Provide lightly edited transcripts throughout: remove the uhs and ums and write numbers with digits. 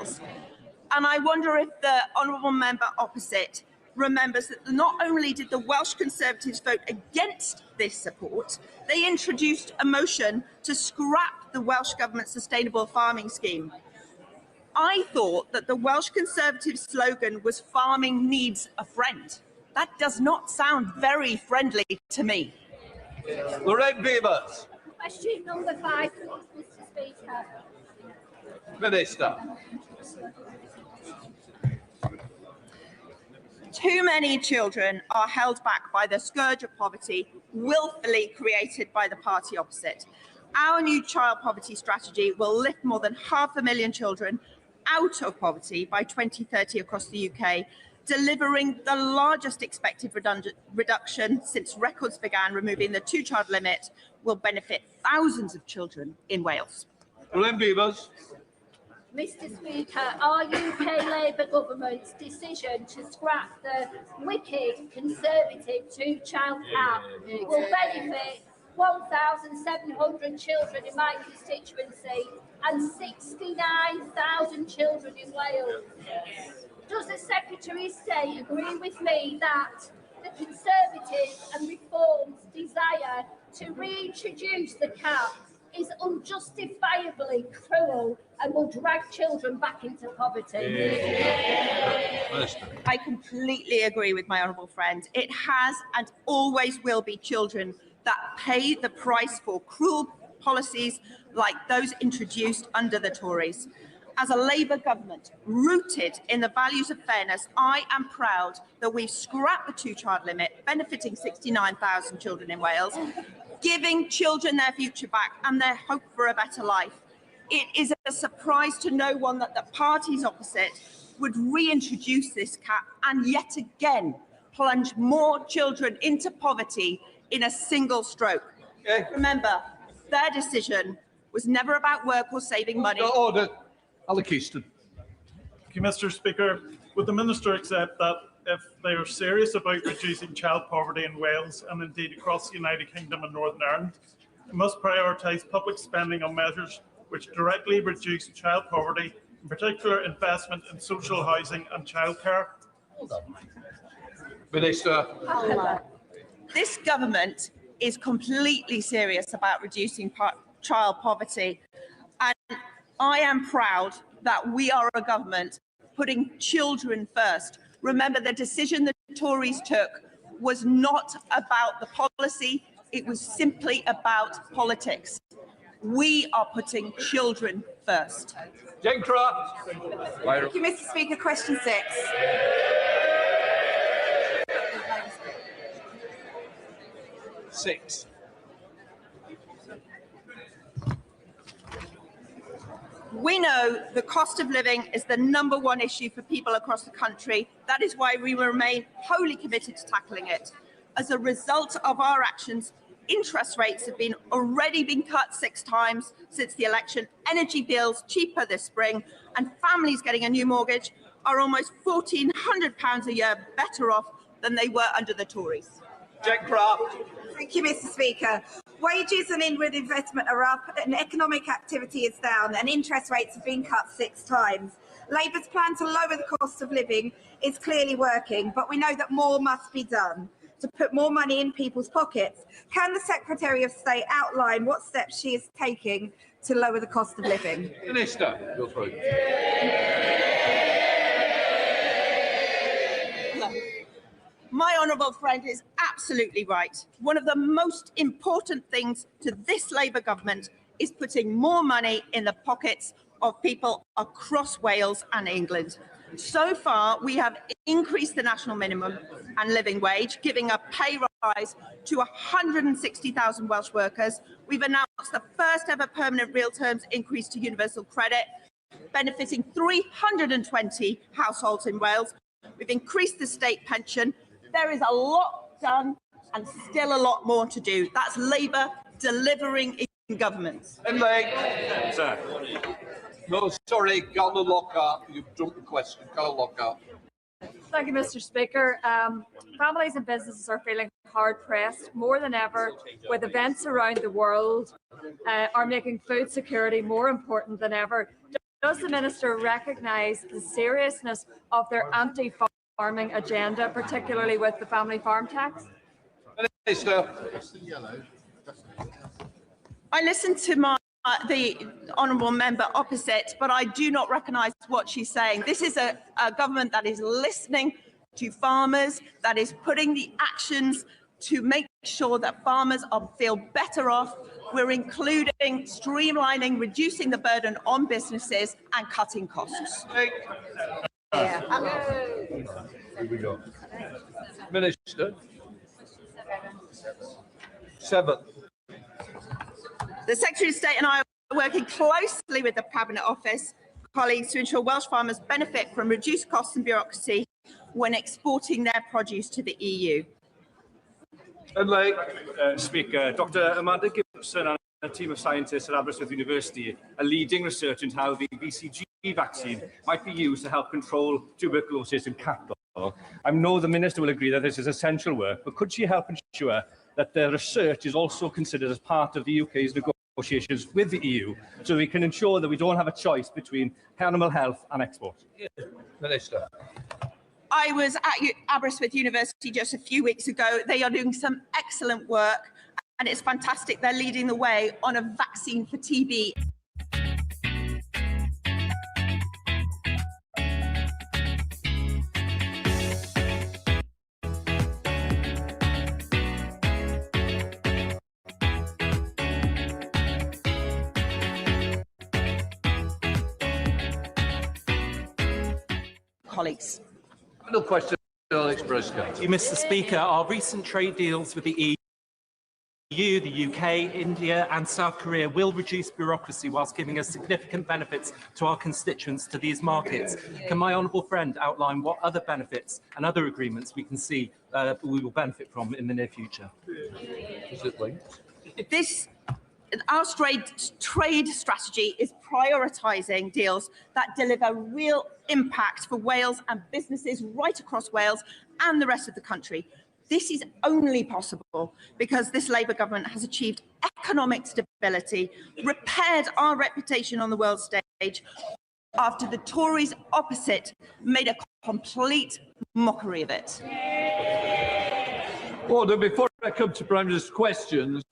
Wales. And I wonder if the honourable member opposite remembers that not only did the Welsh Conservatives vote against this support, they introduced a motion to scrap the Welsh Government Sustainable Farming Scheme. I thought that the Welsh Conservative slogan was "farming needs a friend." That does not sound very friendly to me. Lorraine Beavers. Question number 5, Mr. Speaker. Minister. Too many children are held back by the scourge of poverty willfully created by the party opposite. Our new child poverty strategy will lift more than 500,000 children out of poverty by 2030 across the UK, delivering the largest expected reduction since records began. Removing the two-child limit will benefit thousands of children in Wales. Lorraine Beavers. Mr. Speaker, our UK Labour government's decision to scrap the wicked Conservative two-child cap will benefit 1,700 children in my constituency and 69,000 children in Wales. Does the Secretary of State agree with me that the Conservatives and Reform's desire to reintroduce the cap is unjustifiably cruel and will drag children back into poverty? I completely agree with my honourable friend. It has and always will be children that pay the price for cruel policies like those introduced under the Tories. As a Labour government rooted in the values of fairness, I am proud that we've scrapped the two-child limit, benefiting 69,000 children in Wales, giving children their future back and their hope for a better life. It is a surprise to no one that the parties opposite would reintroduce this cap and yet again plunge more children into poverty in a single stroke. Remember, their decision was never about work or saving money. Order. Alec Easton. Thank you, Mr. Speaker. Would the Minister accept that if they are serious about reducing child poverty in Wales and indeed across the United Kingdom and Northern Ireland, it must prioritise public spending on measures which directly reduce child poverty, in particular investment in social housing and childcare? Minister. This government is completely serious about reducing child poverty, and I am proud that we are a government putting children first. Remember, the decision the Tories took was not about the policy, it was simply about politics. We are putting children first. Jane Crow. Thank you, Mr. Speaker. Question 6. Six. We know the cost of living is the #1 issue for people across the country. That is why we remain wholly committed to tackling it. As a result of our actions, interest rates have already been cut 6 times since the election, energy bills cheaper this spring, and families getting a new mortgage are almost £1,400 a year better off than they were under the Tories. Jane Crow. Thank you, Mr. Speaker. Wages and inward investment are up, and economic activity is down, and interest rates have been cut 6 times. Labour's plan to lower the cost of living is clearly working, but we know that more must be done to put more money in people's pockets. Can the Secretary of State outline what steps she is taking to lower the cost of living? Minister. Go through. My honourable friend is absolutely right. One of the most important things to this Labour government is putting more money in the pockets of people across Wales and England. So far, we have increased the national minimum and living wage, giving a pay rise to 160,000 Welsh workers. We've announced the first ever permanent real terms increase to universal credit, benefiting 320 households in Wales. We've increased the state pension. There is a lot done and still a lot more to do. That's Labour delivering in government. No, sorry, Carla Lockhart, you've jumped the question. Carla Lockhart. Thank you, Mr. Speaker. Families and businesses are feeling hard-pressed more than ever, with events around the world are making food security more important than ever. Does the Minister recognise the seriousness of their anti-farming agenda, particularly with the family farm tax? Minister. I listened to the honourable member opposite, but I do not recognise what she's saying. This is a government that is listening to farmers, that is putting the actions to make sure that farmers feel better off. We're including streamlining, reducing the burden on businesses and cutting costs. Here we go. Minister. 7. The Secretary of State and I are working closely with the Cabinet Office colleagues to ensure Welsh farmers benefit from reduced costs and bureaucracy when exporting their produce to the EU. Speaker, Dr. Amanda Gibson and a team of scientists at Aberystwyth University are leading research into how the BCG vaccine might be used to help control tuberculosis in cattle. I know the Minister will agree that this is essential work, but could she help ensure that the research is also considered as part of the UK's negotiations with the EU, so we can ensure that we don't have a choice between animal health and export? Minister. I was at Aberystwyth University just a few weeks ago. They are doing some excellent work, and it's fantastic. They're leading the way on a vaccine for TB. Colleagues. Final question, Alex Briscoe. Thank you, Mr. Speaker. Our recent trade deals with the EU, the UK, India and South Korea will reduce bureaucracy whilst giving us significant benefits to our constituents to these markets. Can my honourable friend outline what other benefits and other agreements we can see we will benefit from in the near future? Is it linked? Our trade strategy is prioritising deals that deliver real impact for Wales and businesses right across Wales and the rest of the country. This is only possible because this Labour government has achieved economic stability, repaired our reputation on the world stage, after the Tories opposite made a complete mockery of it. Order. Before I come to Prime Minister's questions,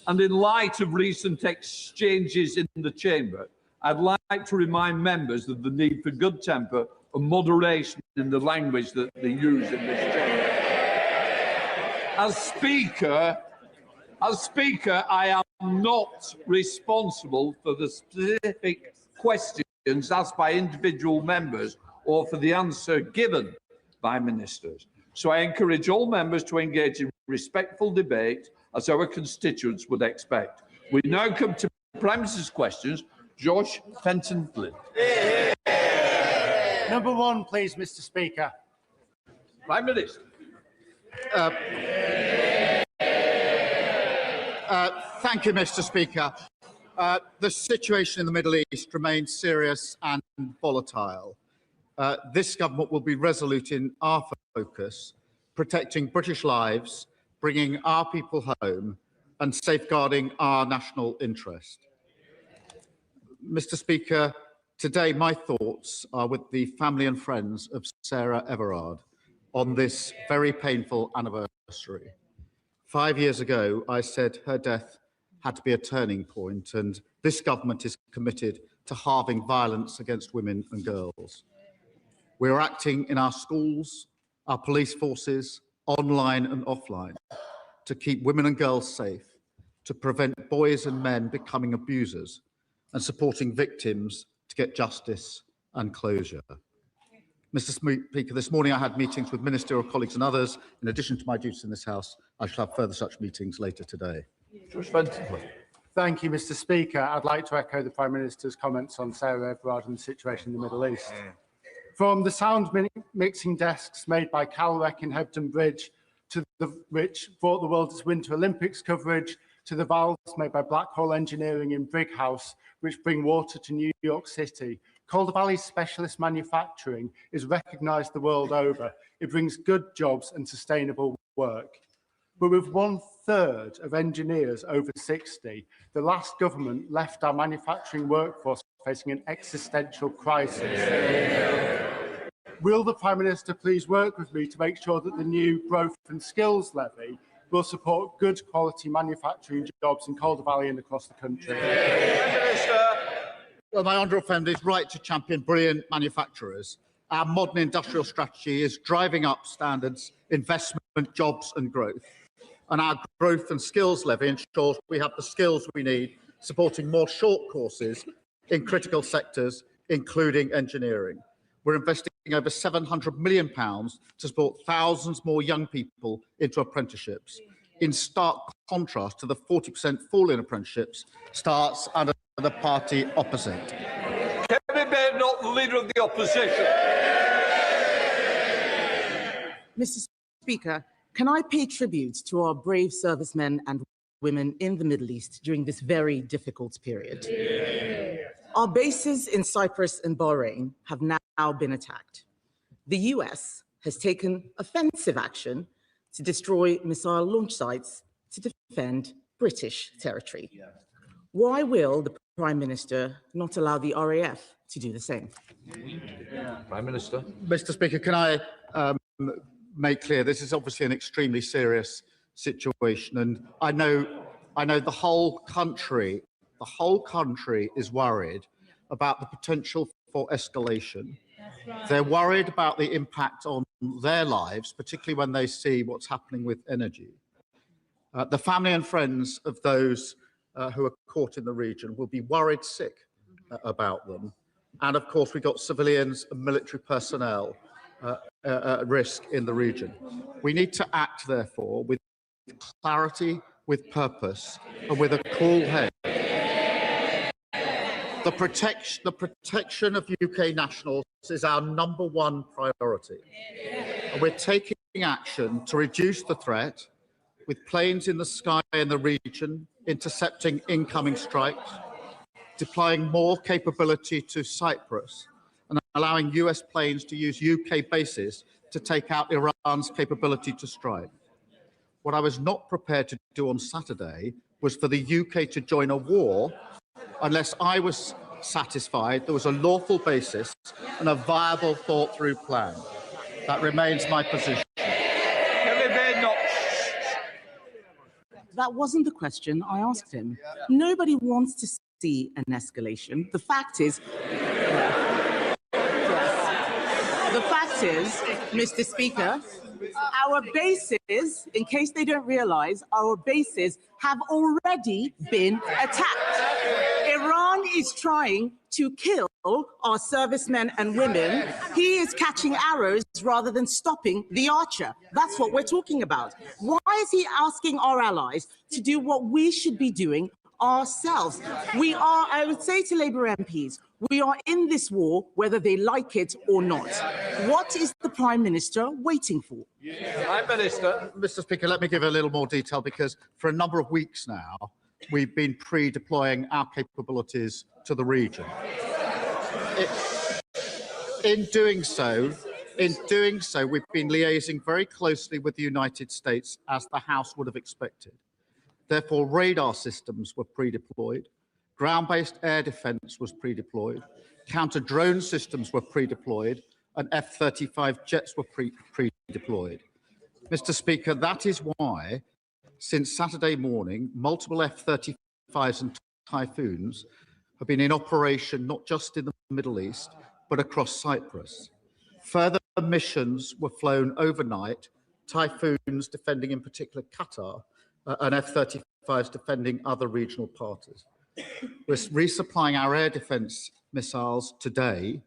and in light of recent exchanges in the Chamber, I'd like to remind members of the need for good temper and moderation in the language that they use in this Chamber. As Speaker, I am not responsible for the specific questions asked by individual members or for the answer given by ministers. So I encourage all members to engage in respectful debate, as our constituents would expect. We now come to Prime Minister's questions. Josh Fenton-Flynn. Number 1, please, Mr. Speaker. Prime Minister. Thank you, Mr. Speaker. The situation in the Middle East remains serious and volatile. This government will be resolute in our focus, protecting British lives, bringing our people home, and safeguarding our national interest. Mr. Speaker, today my thoughts are with the family and friends of Sarah Everard on this very painful anniversary. 5 years ago, I said her death had to be a turning point, and this government is committed to halving violence against women and girls. We are acting in our schools, our police forces, online and offline, to keep women and girls safe, to prevent boys and men becoming abusers, and supporting victims to get justice and closure. Mr. Speaker, this morning I had meetings with ministerial colleagues and others. In addition to my duties in this House, I shall have further such meetings later today. Thank you, Mr. Speaker. I'd like to echo the Prime Minister's comments on Sarah Everard and the situation in the Middle East. From the sound mixing desks made by Calrec in Hebden Bridge, to which brought the world's Winter Olympics coverage, to the valves made by Blackhole Engineering in Brighouse, which bring water to New York City, Calder Valley's specialist manufacturing is recognised the world over. It brings good jobs and sustainable work. But with 1/3 of engineers over 60, the last government left our manufacturing workforce facing an existential crisis. Will the Prime Minister please work with me to make sure that the new Growth and Skills Levy will support good quality manufacturing jobs in Calder Valley and across the country? Well, my honourable friend is right to champion brilliant manufacturers. Our modern industrial strategy is driving up standards, investment, jobs and growth. And our Growth and Skills Levy ensures we have the skills we need, supporting more short courses in critical sectors, including engineering. We're investing over £700 million to support thousands more young people into apprenticeships, in stark contrast to the 40% fall in apprenticeships starts under the party opposite. Kevin Baird, not the Leader of the Opposition. Mr. Speaker, can I pay tribute to our brave servicemen and women in the Middle East during this very difficult period? Our bases in Cyprus and Bahrain have now been attacked. The US has taken offensive action to destroy missile launch sites to defend British territory. Why will the Prime Minister not allow the RAF to do the same? Prime Minister. Mr. Speaker, can I make clear this is obviously an extremely serious situation, and I know the whole country is worried about the potential for escalation. They're worried about the impact on their lives, particularly when they see what's happening with energy. The family and friends of those who are caught in the region will be worried sick about them. And of course, we've got civilians and military personnel at risk in the region. We need to act, therefore, with clarity, with purpose, and with a cool head. The protection of UK nationals is our #1 priority. And we're taking action to reduce the threat with planes in the sky in the region, intercepting incoming strikes, deploying more capability to Cyprus, and allowing US planes to use UK bases to take out Iran's capability to strike. What I was not prepared to do on Saturday was for the UK to join a war unless I was satisfied there was a lawful basis and a viable, thought-through plan. That remains my position. That wasn't the question I asked him. Nobody wants to see an escalation. The fact is, Mr. Speaker, our bases, in case they don't realize, our bases have already been attacked. Iran is trying to kill our servicemen and women. He is catching arrows rather than stopping the archer. That's what we're talking about. Why is he asking our allies to do what we should be doing ourselves? We are, I would say to Labour MPs, we are in this war whether they like it or not. What is the Prime Minister waiting for? Prime Minister. Mr. Speaker, let me give a little more detail, because for a number of weeks now, we've been pre-deploying our capabilities to the region. In doing so, we've been liaising very closely with the United States, as the House would have expected. Therefore, radar systems were pre-deployed, ground-based air defence was pre-deployed, counter-drone systems were pre-deployed, and F-35 jets were pre-deployed. Mr. Speaker, that is why, since Saturday morning, multiple F-35s and Typhoons have been in operation not just in the Middle East, but across Cyprus. Further missions were flown overnight, Typhoons defending in particular Qatar, and F-35s defending other regional parties. We're resupplying our air defence missiles today.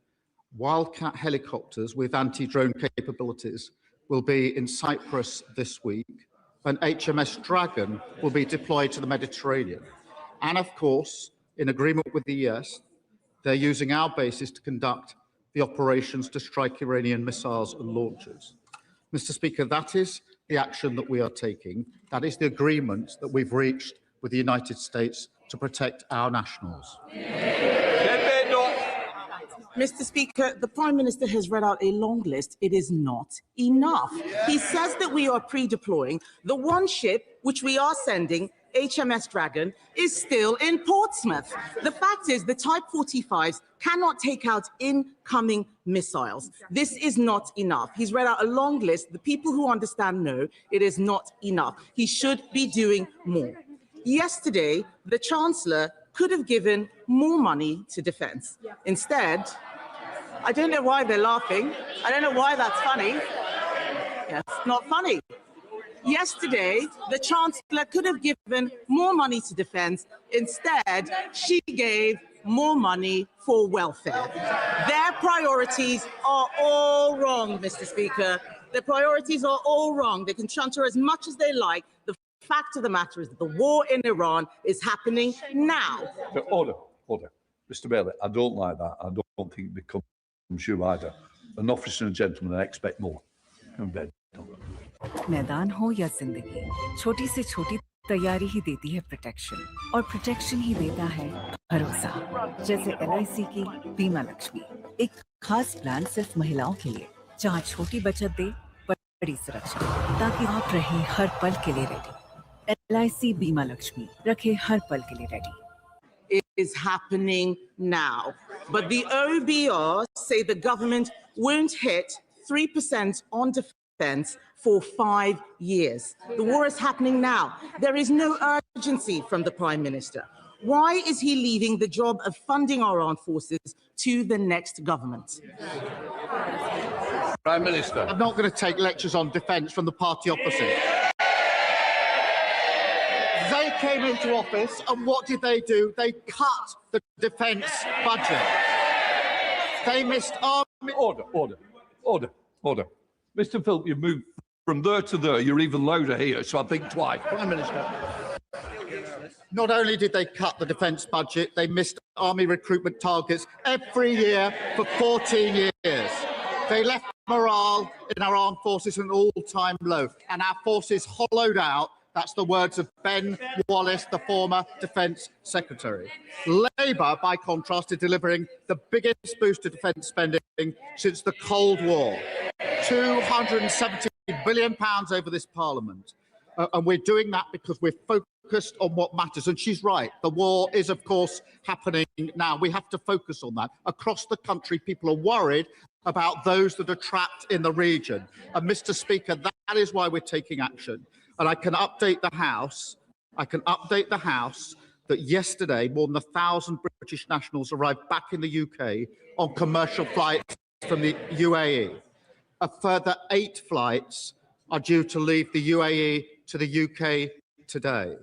Wildcat helicopters with anti-drone capabilities will be in Cyprus this week, and HMS Dragon will be deployed to the Mediterranean. And of course, in agreement with the US, they're using our bases to conduct the operations to strike Iranian missiles and launchers. Mr. Speaker, that is the action that we are taking. That is the agreement that we've reached with the United States to protect our nationals. Mr. Speaker, the Prime Minister has read out a long list. It is not enough. He says that we are pre-deploying. The one ship which we are sending HMS Dragon is still in Portsmouth. The fact is the Type 45s cannot take out incoming missiles. This is not enough. He's read out a long list. The people who understand know it is not enough. He should be doing more. Yesterday, the Chancellor could have given more money to defence. Instead, I don't know why they're laughing. I don't know why that's funny. That's not funny. Yesterday, the Chancellor could have given more money to defence. Instead, she gave more money for welfare. Their priorities are all wrong, Mr. Speaker. Their priorities are all wrong. They can chanter as much as they like. The fact of the matter is that the war in Iran is happening now. Order. Mr. Bailey, I don't like that. I don't think it becomes you either. An officer and a gentleman, I expect more. Come in bed. मैदान हो या जिंदगी, छोटी से छोटी तैयारी ही देती है प्रोटेक्शन, और प्रोटेक्शन ही देता है भरोसा। जैसे LIC की बीमा लक्ष्मी, एक खास प्लान सिर्फ महिलाओं के लिए, जहां छोटी बचत दे बड़ी सुरक्षा, ताकि आप रहें हर पल के लिए रेडी। LIC बीमा लक्ष्मी, रखे हर पल के लिए ready. It is happening now, but the OBR say the government won't hit 3% on defence for 5 years. The war is happening now. There is no urgency from the Prime Minister. Why is he leaving the job of funding our armed forces to the next government? Prime Minister. I'm not going to take lectures on defence from the party opposite. They came into office, and what did they do? They cut the defence budget. They missed army... Order. Mr. Philp, you moved from there to there. You're even louder here, so I think twice. Prime Minister. Not only did they cut the defence budget, they missed army recruitment targets every year for 14 years. They left morale in our armed forces at an all-time low, and our forces hollowed out. That's the words of Ben Wallace, the former Defence Secretary. Labour, by contrast, is delivering the biggest boost to defence spending since the Cold War. £270 billion over this Parliament. And we're doing that because we're focused on what matters. And she's right. The war is, of course, happening now. We have to focus on that. Across the country, people are worried about those that are trapped in the region. And, Mr. Speaker, that is why we're taking action. And I can update the House. That yesterday more than 1,000 British nationals arrived back in the UK on commercial flights from the UAE. A further 8 flights are due to leave the UAE to the UK today.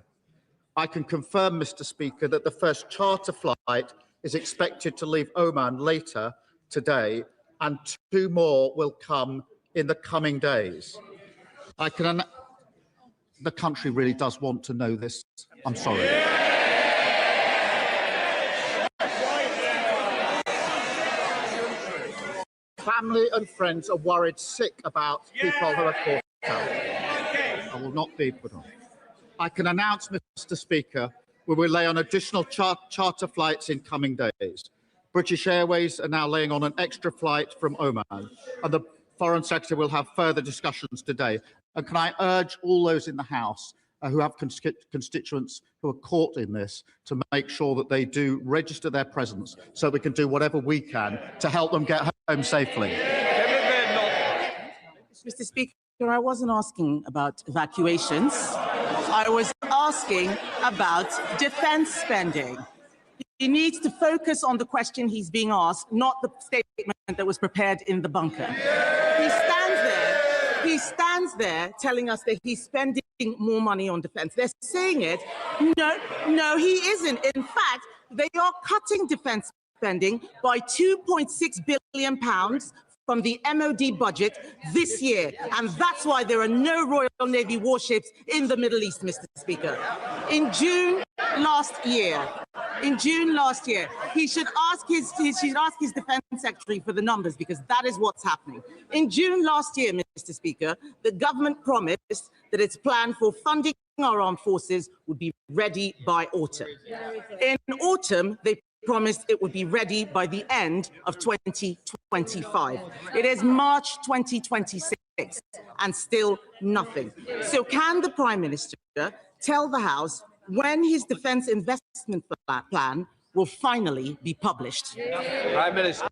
I can confirm, Mr. Speaker, that the first charter flight is expected to leave Oman later today, and 2 more will come in the coming days. The country really does want to know this. I'm sorry. Family and friends are worried sick about people who are caught out. I will not be put on. I can announce, Mr. Speaker, we will lay on additional charter flights in coming days. British Airways are now laying on an extra flight from Oman, and the Foreign Secretary will have further discussions today. And can I urge all those in the House who have constituents who are caught in this to make sure that they do register their presence so we can do whatever we can to help them get home safely. Mr. Speaker, I wasn't asking about evacuations. I was asking about defence spending. He needs to focus on the question he's being asked, not the statement that was prepared in the bunker. He stands there telling us that he's spending more money on defence. They're saying it. No, he isn't. In fact, they are cutting defence spending by £2.6 billion from the MOD budget this year. And that's why there are no Royal Navy warships in the Middle East, Mr. Speaker. In June last year, he should ask his Defence Secretary for the numbers, because that is what's happening. In June last year, Mr. Speaker, the government promised that its plan for funding our armed forces would be ready by autumn. In autumn, they promised it would be ready by the end of 2025. It is March 2026 and still nothing. So can the Prime Minister tell the House when his defence investment plan will finally be published. Prime Minister.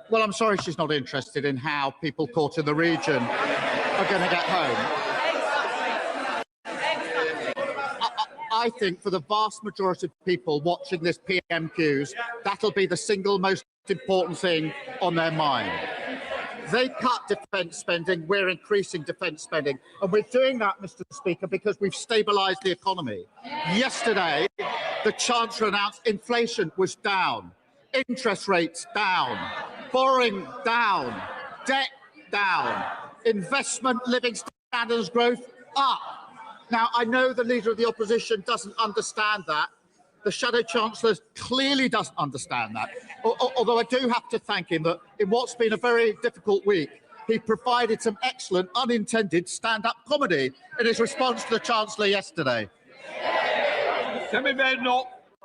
Well, I'm sorry she's not interested in how people caught in the region are going to get home. I think for the vast majority of people watching this PMQs, that'll be the single most important thing on their mind. They cut defence spending, we're increasing defence spending. And we're doing that, Mr. Speaker, because we've stabilised the economy. Yesterday, the Chancellor announced inflation was down, interest rates down, borrowing down, debt down, investment, living standards growth up. Now, I know the Leader of the Opposition doesn't understand that. The Shadow Chancellor clearly doesn't understand that. Although I do have to thank him that in what's been a very difficult week, he provided some excellent unintended stand-up comedy in his response to the Chancellor yesterday.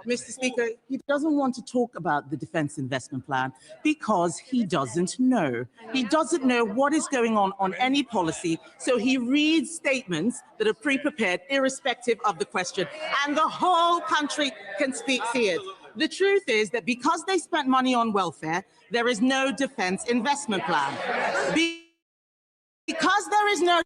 Mr. Speaker, he doesn't want to talk about the defence investment plan because he doesn't know. He doesn't know what is going on any policy, so he reads statements that are pre-prepared irrespective of the question, and the whole country can see it. The truth is that because they spent money on welfare, there is no defence investment plan. Because there is no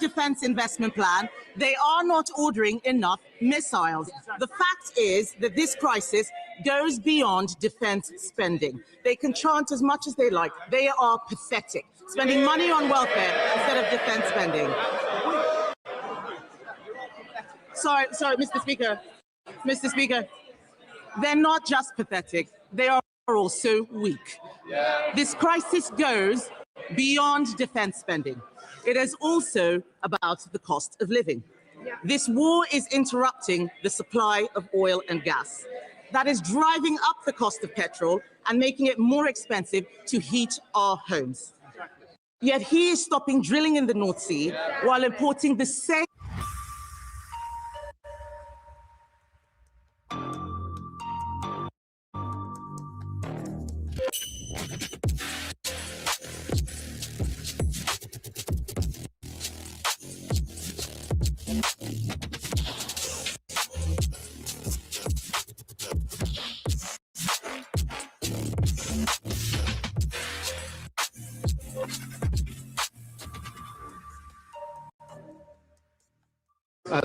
defence investment plan, they are not ordering enough missiles. The fact is that this crisis goes beyond defence spending. They can chant as much as they like. They are pathetic, spending money on welfare instead of defence spending. Sorry, Mr. Speaker. Mr. Speaker, they're not just pathetic, they are also weak. This crisis goes beyond defence spending. It is also about the cost of living. This war is interrupting the supply of oil and gas. That is driving up the cost of petrol and making it more expensive to heat our homes. Yet he is stopping drilling in the North Sea while importing the same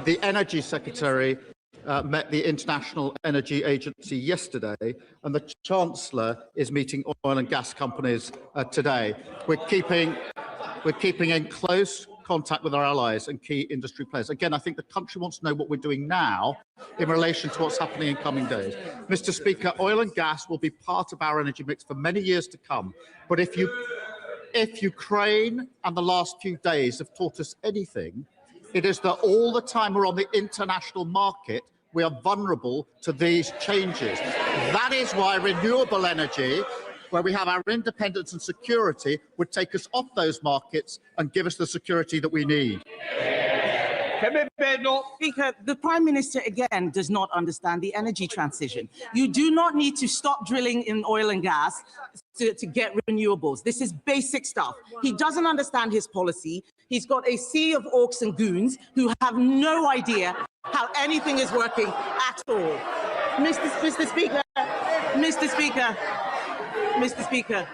The Energy Secretary met the International Energy Agency yesterday, and the Chancellor is meeting oil and gas companies today. We're keeping in close contact with our allies and key industry players. Again, I think the country wants to know what we're doing now in relation to what's happening in coming days. Mr. Speaker, oil and gas will be part of our energy mix for many years to come. But if Ukraine and the last few days have taught us anything, it is that all the time we're on the international market, we are vulnerable to these changes. That is why renewable energy, where we have our independence and security, would take us off those markets and give us the security that we need. Speaker, the Prime Minister, again, does not understand the energy transition. You do not need to stop drilling in oil and gas to get renewables. This is basic stuff. He doesn't understand his policy. He's got a sea of orcs and goons who have no idea how anything is working at all. Mr. Speaker,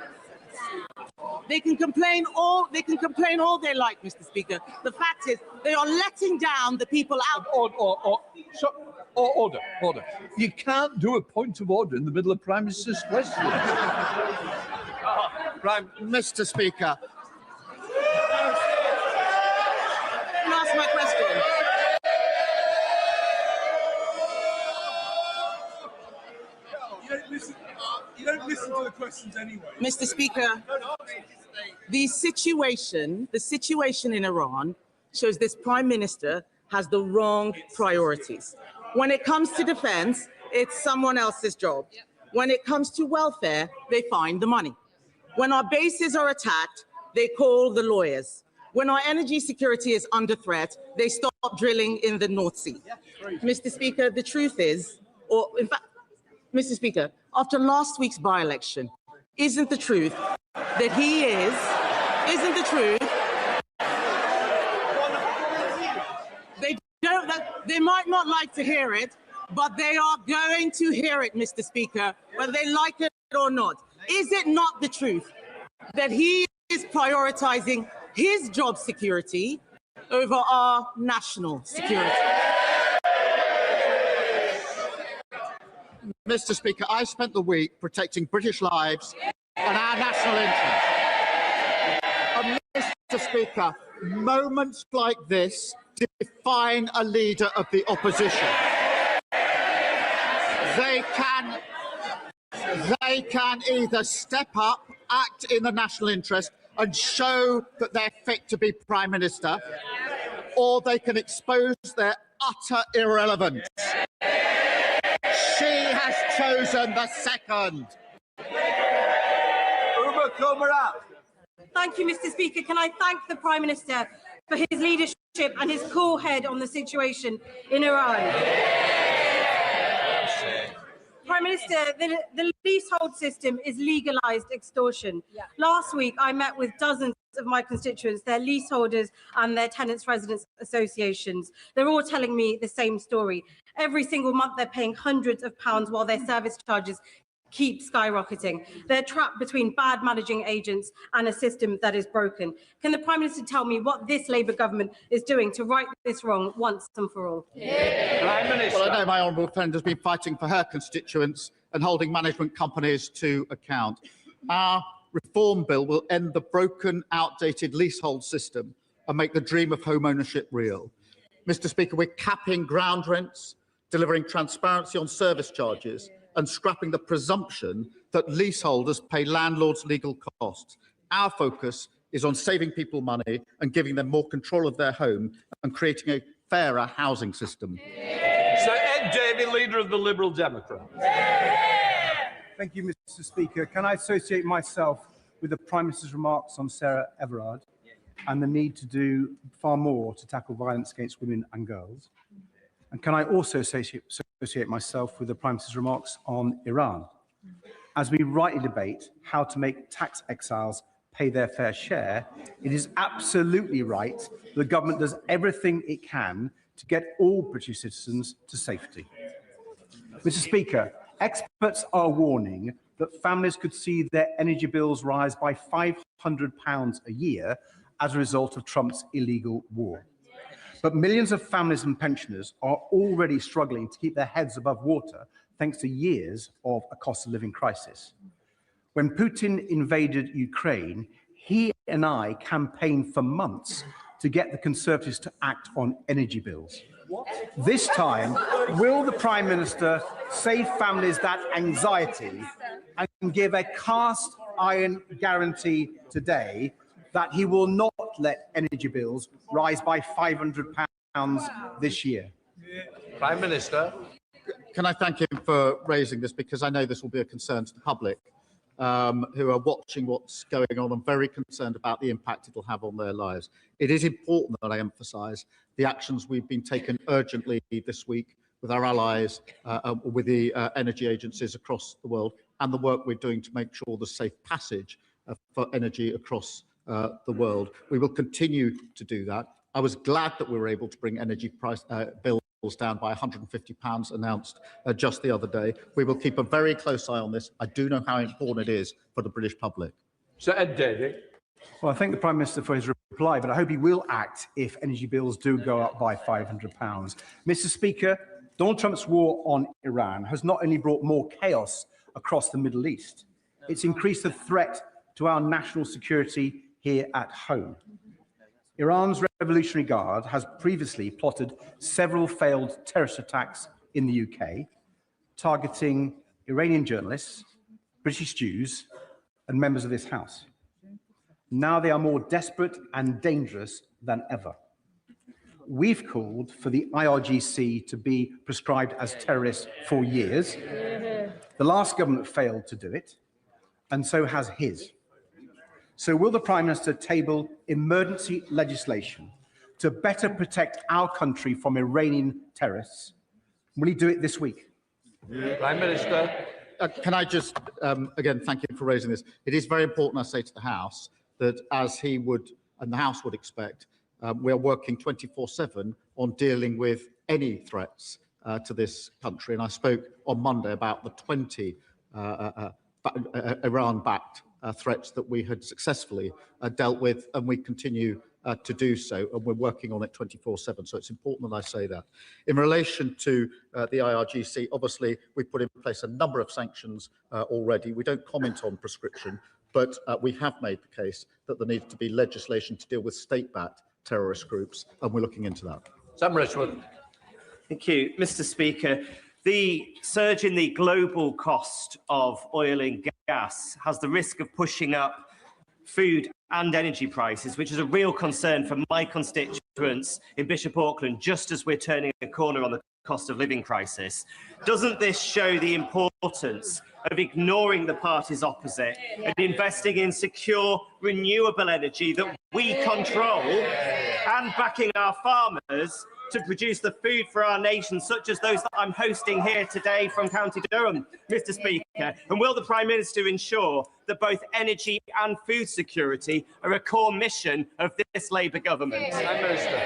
they can complain all they like, Mr. Speaker. The fact is, they are letting down the people out. Order. You can't do a point of order in the middle of Prime Minister's question. Mr. Speaker. Ask my question. You don't listen to the questions anyway. Mr. Speaker, the situation in Iran shows this Prime Minister has the wrong priorities. When it comes to defense, it's someone else's job. When it comes to welfare, they find the money. When our bases are attacked, they call the lawyers. When our energy security is under threat, they stop drilling in the North Sea. Mr. Speaker, the truth is, or in fact, Mr. Speaker, after last week's by-election, isn't the truth that they don't, They might not like to hear it, but they are going to hear it, Mr. Speaker, whether they like it or not. Is it not the truth that he is prioritising his job security over our national security? Mr. Speaker, I spent the week protecting British lives and our national interest. And Mr. Speaker, moments like this define a leader of the opposition. They can either step up, act in the national interest and show that they're fit to be Prime Minister, or they can expose their utter irrelevance. She has chosen the second. Thank you, Mr. Speaker. Can I thank the Prime Minister for his leadership and his cool head on the situation in Iran? Prime Minister, the leasehold system is legalised extortion. Last week, I met with dozens of my constituents, their leaseholders and their tenants' residents associations. They're all telling me the same story. Every single month, they're paying hundreds of pounds while their service charges keep skyrocketing. They're trapped between bad managing agents and a system that is broken. Can the Prime Minister tell me what this Labour government is doing to right this wrong once and for all? Prime Minister. Well, I know my honourable friend has been fighting for her constituents and holding management companies to account. Our reform bill will end the broken, outdated leasehold system and make the dream of home ownership real. Mr. Speaker, we're capping ground rents, delivering transparency on service charges, and scrapping the presumption that leaseholders pay landlords legal costs. Our focus is on saving people money and giving them more control of their home and creating a fairer housing system. Sir Ed Davey, Leader of the Liberal Democrats. Thank you, Mr. Speaker. Can I associate myself with the Prime Minister's remarks on Sarah Everard and the need to do far more to tackle violence against women and girls? And can I also associate myself with the Prime Minister's remarks on Iran, as we rightly debate how to make tax exiles pay their fair share? It is absolutely right that the government does everything it can to get all British citizens to safety. Mr. Speaker, experts are warning that families could see their energy bills rise by £500 a year as a result of Trump's illegal war. But millions of families and pensioners are already struggling to keep their heads above water thanks to years of a cost of living crisis. When Putin invaded Ukraine, he and I campaigned for months to get the Conservatives to act on energy bills. This time, will the Prime Minister save families that anxiety and give a cast iron guarantee today that he will not let energy bills rise by £500 this year? Prime Minister. Can I thank him for raising this, because I know this will be a concern to the public who are watching what's going on and very concerned about the impact it will have on their lives. It is important that I emphasise the actions we've been taken urgently this week with our allies, with the energy agencies across the world, and the work we're doing to make sure there's safe passage for energy across the world. We will continue to do that. I was glad that we were able to bring energy price bills down by £150 announced just the other day. We will keep a very close eye on this. I do know how important it is for the British public. Sir Ed Davey. Well, I thank the Prime Minister for his reply, but I hope he will act if energy bills do go up by £500. Mr. Speaker, Donald Trump's war on Iran has not only brought more chaos across the Middle East, it's increased the threat to our national security here at home. Iran's Revolutionary Guard has previously plotted several failed terrorist attacks in the UK, targeting Iranian journalists, British Jews, and members of this House. Now they are more desperate and dangerous than ever. We've called for the IRGC to be prescribed as terrorists for years. The last government failed to do it, and so has his. So will the Prime Minister table emergency legislation to better protect our country from Iranian terrorists? Will he do it this week? Prime Minister. Can I just, again, thank you for raising this. It is very important, I say to the House, that as he would, and the House would expect, we are working 24/7 on dealing with any threats to this country. And I spoke on Monday about the 20 Iran-backed threats that we had successfully dealt with, and we continue to do so, and we're working on it 24/7. So it's important that I say that. In relation to the IRGC, obviously we put in place a number of sanctions already. We don't comment on prescription, but we have made the case that there needs to be legislation to deal with state-backed terrorist groups, and we're looking into that. Sam Richmond. Thank you, Mr. Speaker. The surge in the global cost of oil and gas has the risk of pushing up food and energy prices, which is a real concern for my constituents in Bishop Auckland, just as we're turning a corner on the cost of living crisis. Doesn't this show the importance of ignoring the parties opposite and investing in secure, renewable energy that we control, and backing our farmers to produce the food for our nation, such as those that I'm hosting here today from County Durham, Mr. Speaker? And will the Prime Minister ensure that both energy and food security are a core mission of this Labour government? Prime Minister.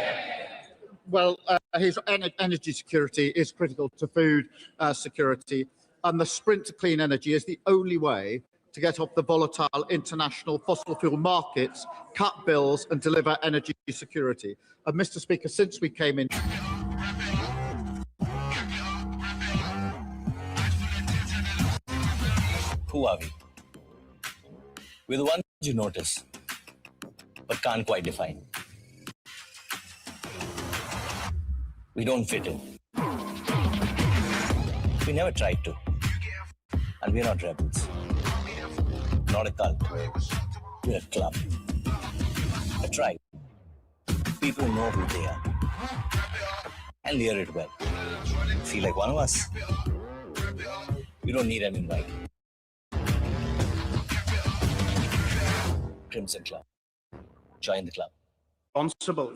Well, his energy security is critical to food security, and the sprint to clean energy is the only way to get off the volatile international fossil fuel markets, cut bills and deliver energy security. And Mr. Speaker, since we came in... Who are we? We're the ones you notice, but can't quite define. We don't fit in. We never tried to. And we're not rebels. Not a cult. We're a club. A tribe. People know who they are. And hear it well. Feel like one of us? You don't need an invite. Crimson Club. Join the club. Responsible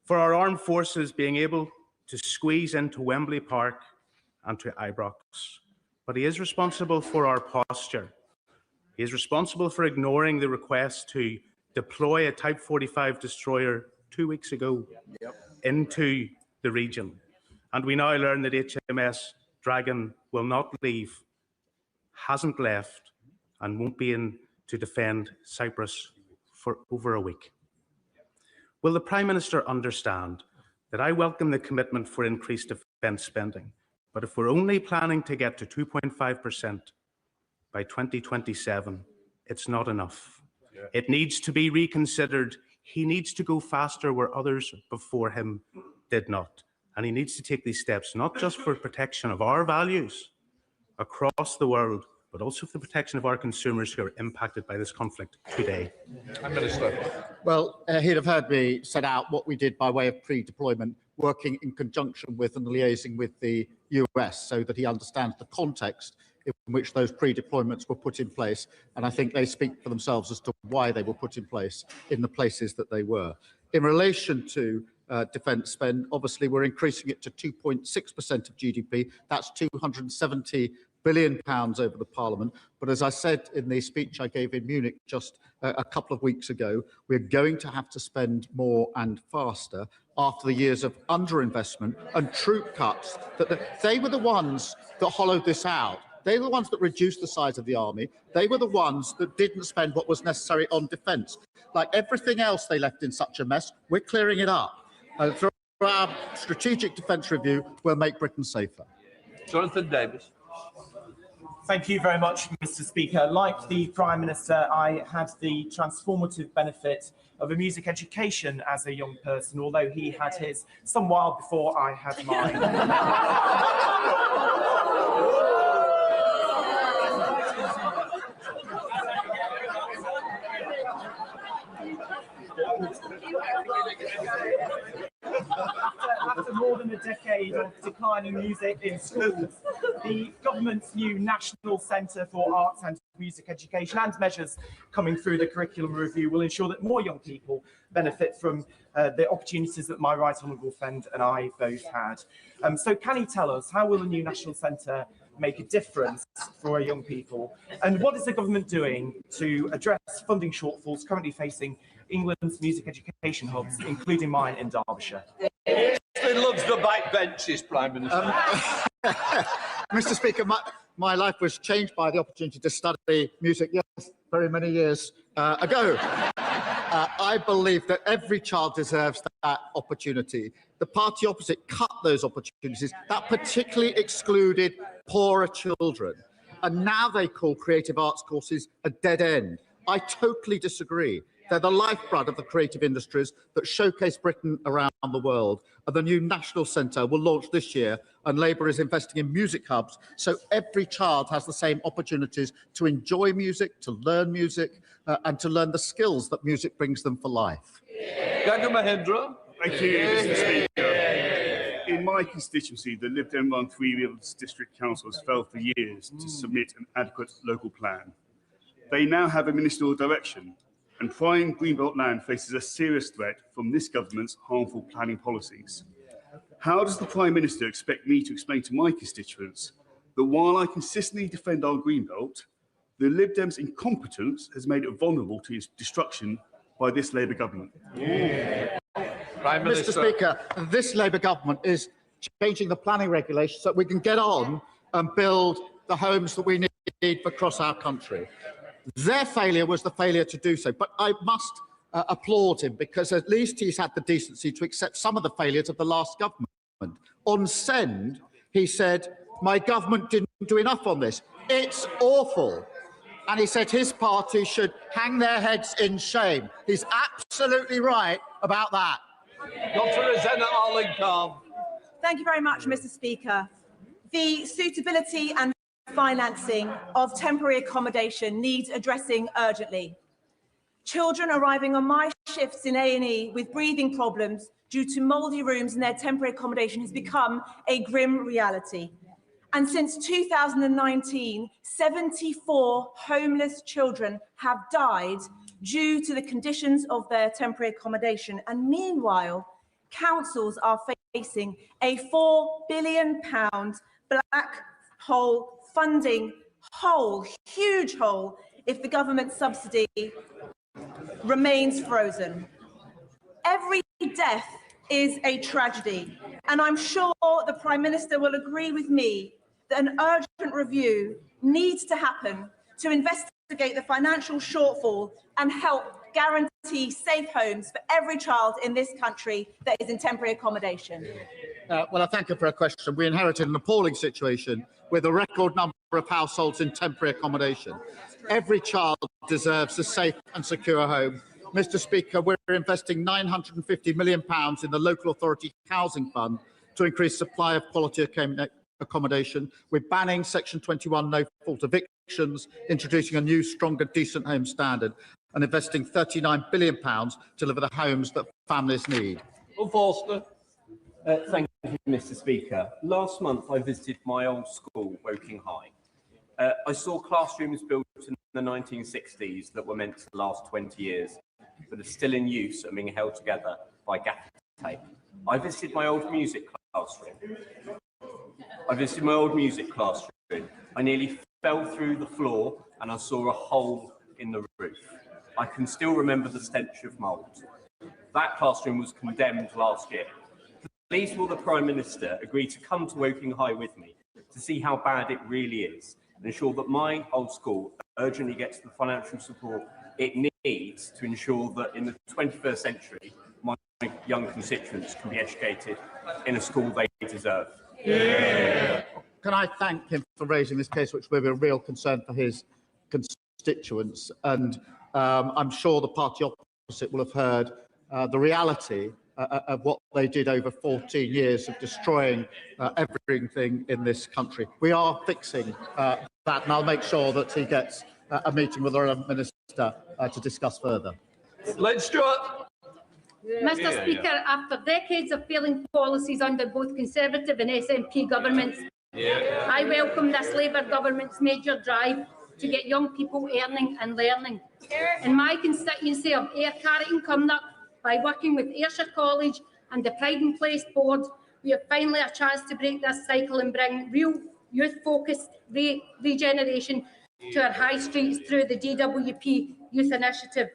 for our armed forces being able to squeeze into Wembley Park and to Ibrox. But he is responsible for our posture. He is responsible for ignoring the request to deploy a Type 45 destroyer 2 weeks ago into the region. And we now learn that HMS Dragon will not leave, hasn't left, and won't be in to defend Cyprus for over a week. Will the Prime Minister understand that I welcome the commitment for increased defence spending, but if we're only planning to get to 2.5% by 2027, it's not enough. It needs to be reconsidered. He needs to go faster where others before him did not. And he needs to take these steps, not just for protection of our values across the world, but also for the protection of our consumers who are impacted by this conflict today. Well, he'd have heard me set out what we did by way of pre-deployment, working in conjunction with and liaising with the US, so that he understands the context in which those pre-deployments were put in place. And I think they speak for themselves as to why they were put in place in the places that they were. In relation to defence spend, obviously we're increasing it to 2.6% of GDP. That's £270 billion over the Parliament. But as I said in the speech I gave in Munich just a couple of weeks ago, we're going to have to spend more and faster after the years of underinvestment and troop cuts. They were the ones that hollowed this out. They were the ones that reduced the size of the army. They were the ones that didn't spend what was necessary on defence. Like everything else they left in such a mess, we're clearing it up. Through our strategic defence review, we'll make Britain safer. Jonathan Davis. Thank you very much, Mr. Speaker. Like the Prime Minister, I had the transformative benefit of a music education as a young person, although he had his some while before I had mine. After more than a decade of declining music in schools, the government's new National Centre for Arts and Music Education and measures coming through the curriculum review will ensure that more young people benefit from the opportunities that my right honourable friend and I both had. So can he tell us, how will the new National Centre make a difference for our young people? And what is the government doing to address funding shortfalls currently facing England's music education hubs, including mine in Derbyshire? He loves the back benches, Prime Minister. Mr. Speaker, my life was changed by the opportunity to study music, yes, very many years ago. I believe that every child deserves that opportunity. The party opposite cut those opportunities. That particularly excluded poorer children. And now they call creative arts courses a dead end. I totally disagree. They're the lifeblood of the creative industries that showcase Britain around the world. And the new National Centre will launch this year, and Labour is investing in music hubs so every child has the same opportunities to enjoy music, to learn music, and to learn the skills that music brings them for life. Mahendra. Thank you, Mr. Speaker. In my constituency, the Lib Dem-run Three Rills District Councils failed for years to submit an adequate local plan. They now have a ministerial direction, and prime Greenbelt land faces a serious threat from this government's harmful planning policies. How does the Prime Minister expect me to explain to my constituents that while I consistently defend our Greenbelt, the Lib Dems' incompetence has made it vulnerable to its destruction by this Labour government? Prime Minister. Mr. Speaker, this Labour government is changing the planning regulations so that we can get on and build the homes that we need across our country. Their failure was the failure to do so, but I must applaud him because at least he's had the decency to accept some of the failures of the last government. On Send, he said, my government didn't do enough on this. It's awful. And he said his party should hang their heads in shame. He's absolutely right about that. Dr. Rosanna Arlington. Thank you very much, Mr. Speaker. The suitability and financing of temporary accommodation needs addressing urgently. Children arriving on my shifts in A&E with breathing problems due to mouldy rooms in their temporary accommodation has become a grim reality. And since 2019, 74 homeless children have died due to the conditions of their temporary accommodation. And meanwhile, councils are facing a £4 billion black hole funding hole, huge hole, if the government subsidy remains frozen. Every death is a tragedy, and I'm sure the Prime Minister will agree with me that an urgent review needs to happen to investigate the financial shortfall and help guarantee safe homes for every child in this country that is in temporary accommodation. Well, I thank you for a question. We inherited an appalling situation with a record number of households in temporary accommodation. Every child deserves a safe and secure home. Mr. Speaker, we're investing £950 million in the local authority housing fund to increase supply of quality accommodation. We're banning Section 21 no-fault evictions, introducing a new, stronger, decent home standard, and investing £39 billion to deliver the homes that families need. Forster. Thank you, Mr. Speaker. Last month, I visited my old school, Woking High. I saw classrooms built in the 1960s that were meant to last 20 years, but are still in use and being held together by gaffer tape. I visited my old music classroom. I nearly fell through the floor and I saw a hole in the roof. I can still remember the stench of mould. That classroom was condemned last year. Please will the Prime Minister agree to come to Woking High with me to see how bad it really is and ensure that my old school urgently gets the financial support it needs to ensure that in the 21st century, my young constituents can be educated in a school they deserve. Yeah. Can I thank him for raising this case, which will be a real concern for his constituents? And I'm sure the party opposite will have heard the reality of what they did over 14 years of destroying everything in this country. We are fixing that, and I'll make sure that he gets a meeting with the Minister to discuss further. Let's do it. Mr. Speaker, after decades of failing policies under both Conservative and SNP governments, I welcome this Labour government's major drive to get young people earning and learning. In my constituency of Ayr, Carrick and Cumnock, by working with Ayrshire College and the Pride and Place Board, we have finally a chance to break this cycle and bring real youth-focused regeneration to our high streets through the DWP Youth Initiative.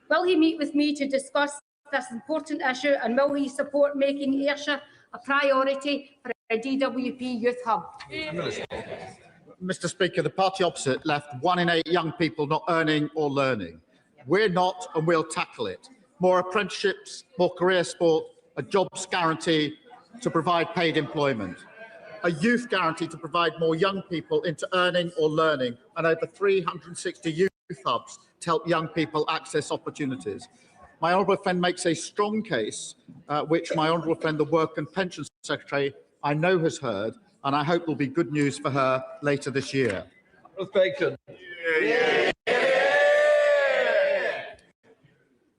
Will he meet with me to discuss this important issue, and will he support making Ayrshire a priority for a DWP youth hub. Mr. Speaker, the party opposite left 1 in 8 young people not earning or learning. We're not, and we'll tackle it. More apprenticeships, more career sport, a jobs guarantee to provide paid employment, a youth guarantee to provide more young people into earning or learning, and over 360 youth hubs to help young people access opportunities. My honourable friend makes a strong case, which my honourable friend, the Work and Pensions Secretary, I know has heard, and I hope will be good news for her later this year. Bacon.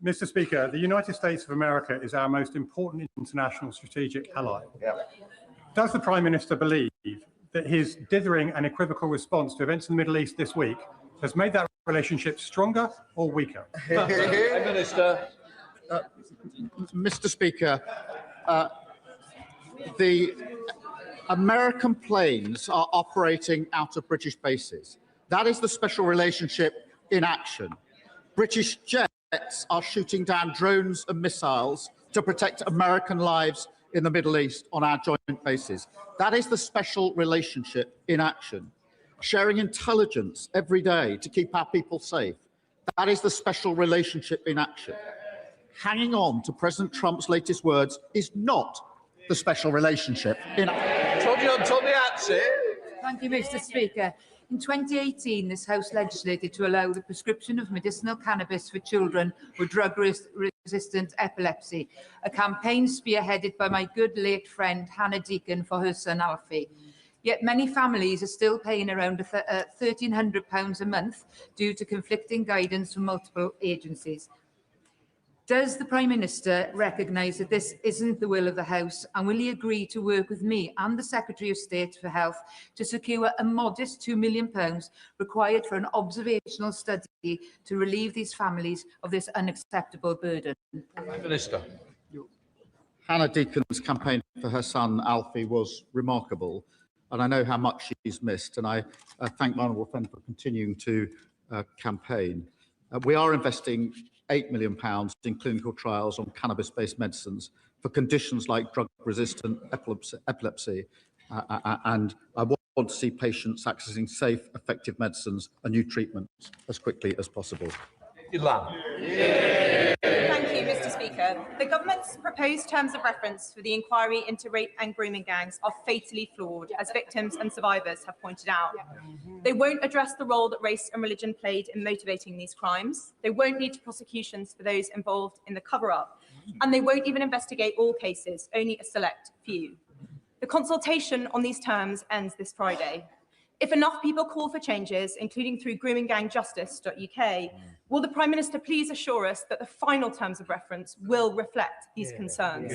Mr. Speaker, the United States of America is our most important international strategic ally. Does the Prime Minister believe that his dithering and equivocal response to events in the Middle East this week has made that relationship stronger or weaker? Minister. Mr. Speaker, the American planes are operating out of British bases. That is the special relationship in action. British jets are shooting down drones and missiles to protect American lives in the Middle East on our joint bases. That is the special relationship in action. Sharing intelligence every day to keep our people safe. That is the special relationship in action. Hanging on to President Trump's latest words is not the special relationship in action. Thank you, Mr. Speaker. In 2018, this House legislated to allow the prescription of medicinal cannabis for children with drug-resistant epilepsy, a campaign spearheaded by my good late friend Hannah Deacon for her son Alfie. Yet many families are still paying around £1,300 a month due to conflicting guidance from multiple agencies. Does the Prime Minister recognise that this isn't the will of the House, and will he agree to work with me and the Secretary of State for Health to secure a modest £2 million required for an observational study to relieve these families of this unacceptable burden? Prime Minister. Hannah Deacon's campaign for her son Alfie was remarkable, and I know how much she's missed, and I thank my honourable friend for continuing to campaign. We are investing £8 million in clinical trials on cannabis-based medicines for conditions like drug-resistant epilepsy, and I want to see patients accessing safe, effective medicines and new treatments as quickly as possible. Thank you, Mr. Speaker. The government's proposed terms of reference for the inquiry into rape and grooming gangs are fatally flawed, as victims and survivors have pointed out. They won't address the role that race and religion played in motivating these crimes. They won't lead to prosecutions for those involved in the cover-up. And they won't even investigate all cases, only a select few. The consultation on these terms ends this Friday. If enough people call for changes, including through groomingangjustice.uk, will the Prime Minister please assure us that the final terms of reference will reflect these concerns?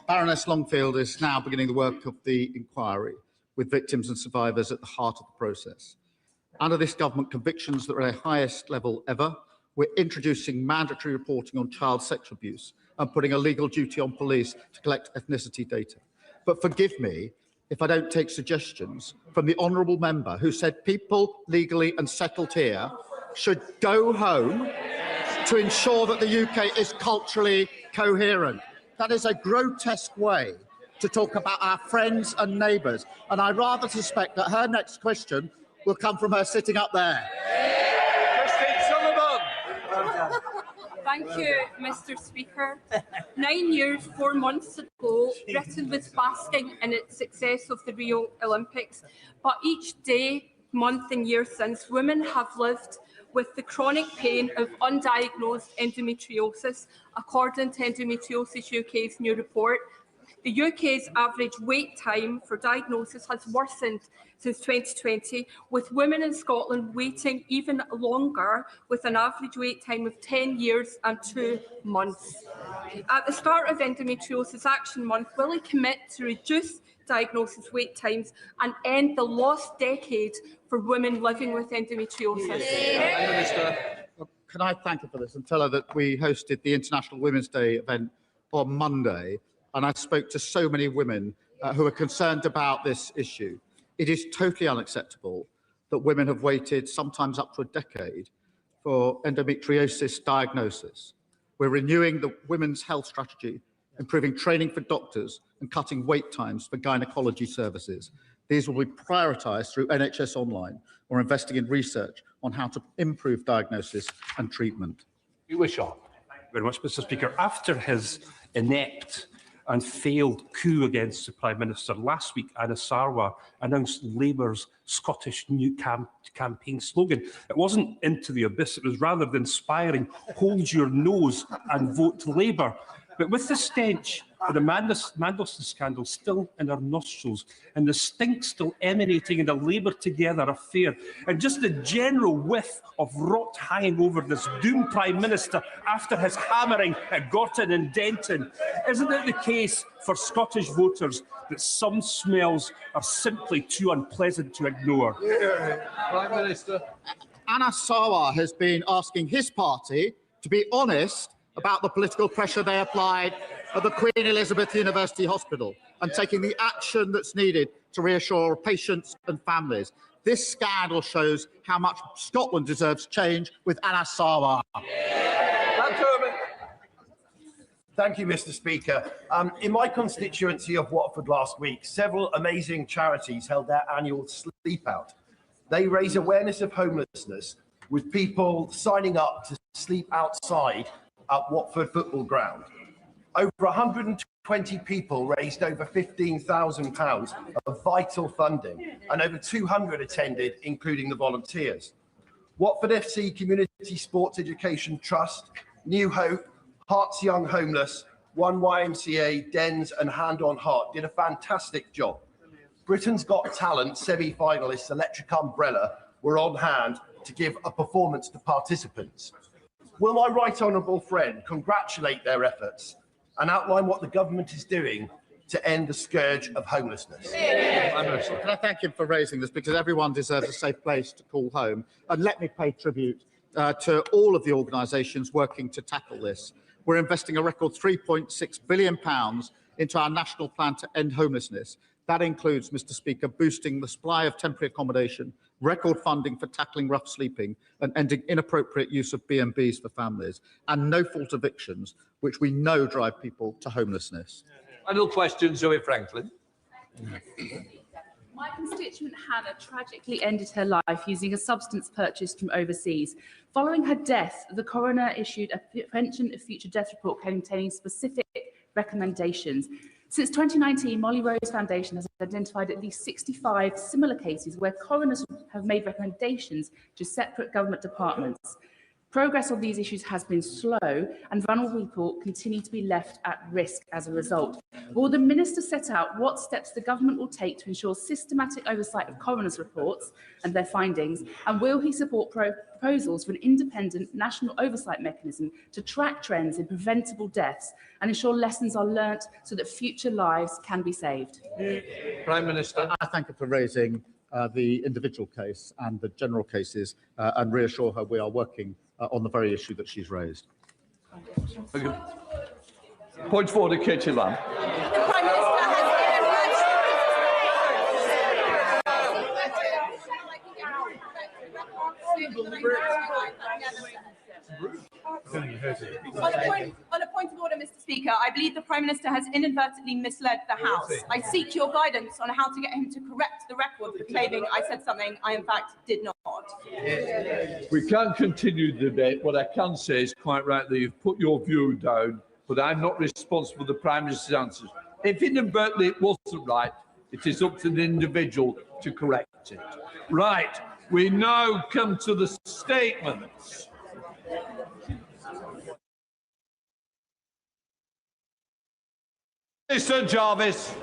Baroness Longfield is now beginning the work of the inquiry, with victims and survivors at the heart of the process. Under this government, convictions that are at the highest level ever, we're introducing mandatory reporting on child sexual abuse and putting a legal duty on police to collect ethnicity data. But forgive me if I don't take suggestions from the honourable member who said people legally and settled here should go home to ensure that the UK is culturally coherent. That is a grotesque way to talk about our friends and neighbours, and I rather suspect that her next question will come from her sitting up there. Thank you, Mr. Speaker. 9 years, 4 months ago, Britain was basking in its success of the Rio Olympics. But each day, month and year since, women have lived with the chronic pain of undiagnosed endometriosis, according to Endometriosis UK's new report. The UK's average wait time for diagnosis has worsened since 2020, with women in Scotland waiting even longer, with an average wait time of 10 years and 2 months. At the start of Endometriosis Action Month, will he commit to reduce diagnosis wait times and end the lost decade for women living with endometriosis? Can I thank her for this and tell her that we hosted the International Women's Day event on Monday, and I spoke to so many women who are concerned about this issue. It is totally unacceptable that women have waited sometimes up to a decade for endometriosis diagnosis. We're renewing the Women's Health Strategy improving training for doctors and cutting wait times for gynecology services. These will be prioritised through NHS Online or investing in research on how to improve diagnosis and treatment. You wish on. Thank you very much, Mr. Speaker. After his inept and failed coup against the Prime Minister last week, Anna Sarwar announced Labour's Scottish new campaign slogan. It wasn't into the abyss, it was rather the inspiring hold your nose and vote Labour. But with the stench of the Mandelson scandal still in our nostrils and the stink still emanating in the Labour Together affair and just the general whiff of rot hanging over this doomed Prime Minister after his hammering at Gorton and Denton, isn't it the case for Scottish voters that some smells are simply too unpleasant to ignore? Prime Minister. Anna Sarwar has been asking his party to be honest about the political pressure they applied at the Queen Elizabeth University Hospital and taking the action that's needed to reassure patients and families. This scandal shows how much Scotland deserves change with Anna Sarwar. Thank you, Mr. Speaker. In my constituency of Watford last week, several amazing charities held their annual sleep out. They raise awareness of homelessness with people signing up to sleep outside at Watford Football Ground. Over 120 people raised over £15,000 of vital funding, and over 200 attended, including the volunteers. Watford FC Community Sports Education Trust, New Hope, Hearts Young Homeless, One YMCA, Dens and Hand on Heart did a fantastic job. Britain's Got Talent semi-finalists Electric Umbrella were on hand to give a performance to participants. Will my right honourable friend congratulate their efforts and outline what the government is doing to end the scourge of homelessness? Can I thank him for raising this, because everyone deserves a safe place to call home. And let me pay tribute to all of the organisations working to tackle this. We're investing a record £3.6 billion into our national plan to end homelessness. That includes, Mr. Speaker, boosting the supply of temporary accommodation, record funding for tackling rough sleeping and ending inappropriate use of B&Bs for families, and no-fault evictions, which we know drive people to homelessness. Final question, Zoe Franklin. My constituent Hannah tragically ended her life using a substance purchased from overseas. Following her death, the coroner issued a prevention of future death report containing specific recommendations. Since 2019, Molly Rose Foundation has identified at least 65 similar cases where coroners have made recommendations to separate government departments. Progress on these issues has been slow, and vulnerable people continue to be left at risk as a result. Will the Minister set out what steps the government will take to ensure systematic oversight of coroners' reports and their findings, and will he support proposals for an independent national oversight mechanism to track trends in preventable deaths and ensure lessons are learnt so that future lives can be saved? Prime Minister. I thank her for raising the individual case and the general cases and reassure her we are working on the very issue that she's raised. Point forward to Kitty Lamb. The Prime Minister On a point of order, Mr. Speaker, I believe the Prime Minister has inadvertently misled the House. I seek your guidance on how to get him to correct the record for claiming I said something I, in fact, did not. We can't continue the debate. What I can say is, quite rightly, you've put your view down, but I'm not responsible for the Prime Minister's answers. If inadvertently it wasn't right, it is up to the individual to correct it. Right, we now come to the statements. Mr. Jarvis.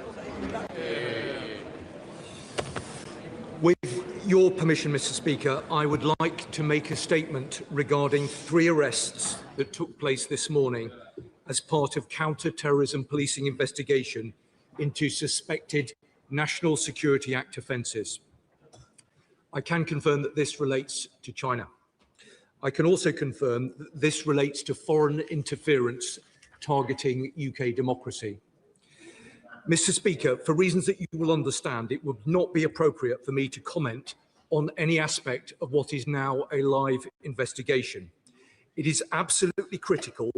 With your permission, Mr. Speaker, I would like to make a statement regarding 3 arrests that took place this morning as part of counter-terrorism policing investigation into suspected National Security Act offences. I can confirm that this relates to China. I can also confirm that this relates to foreign interference targeting UK democracy. Mr. Speaker, for reasons that you will understand, it would not be appropriate for me to comment on any aspect of what is now a live investigation. It is absolutely critical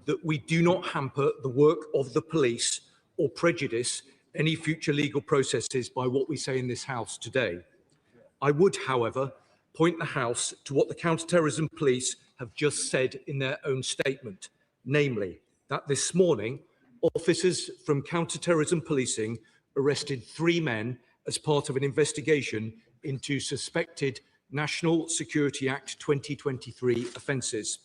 that we do not hamper the work of the police or prejudice any future legal processes by what we say in this House today. I would, however, point the House to what the counter-terrorism police have just said in their own statement, namely that this morning, officers from counter-terrorism policing arrested 3 men as part of an investigation into suspected National Security Act 2023 offences.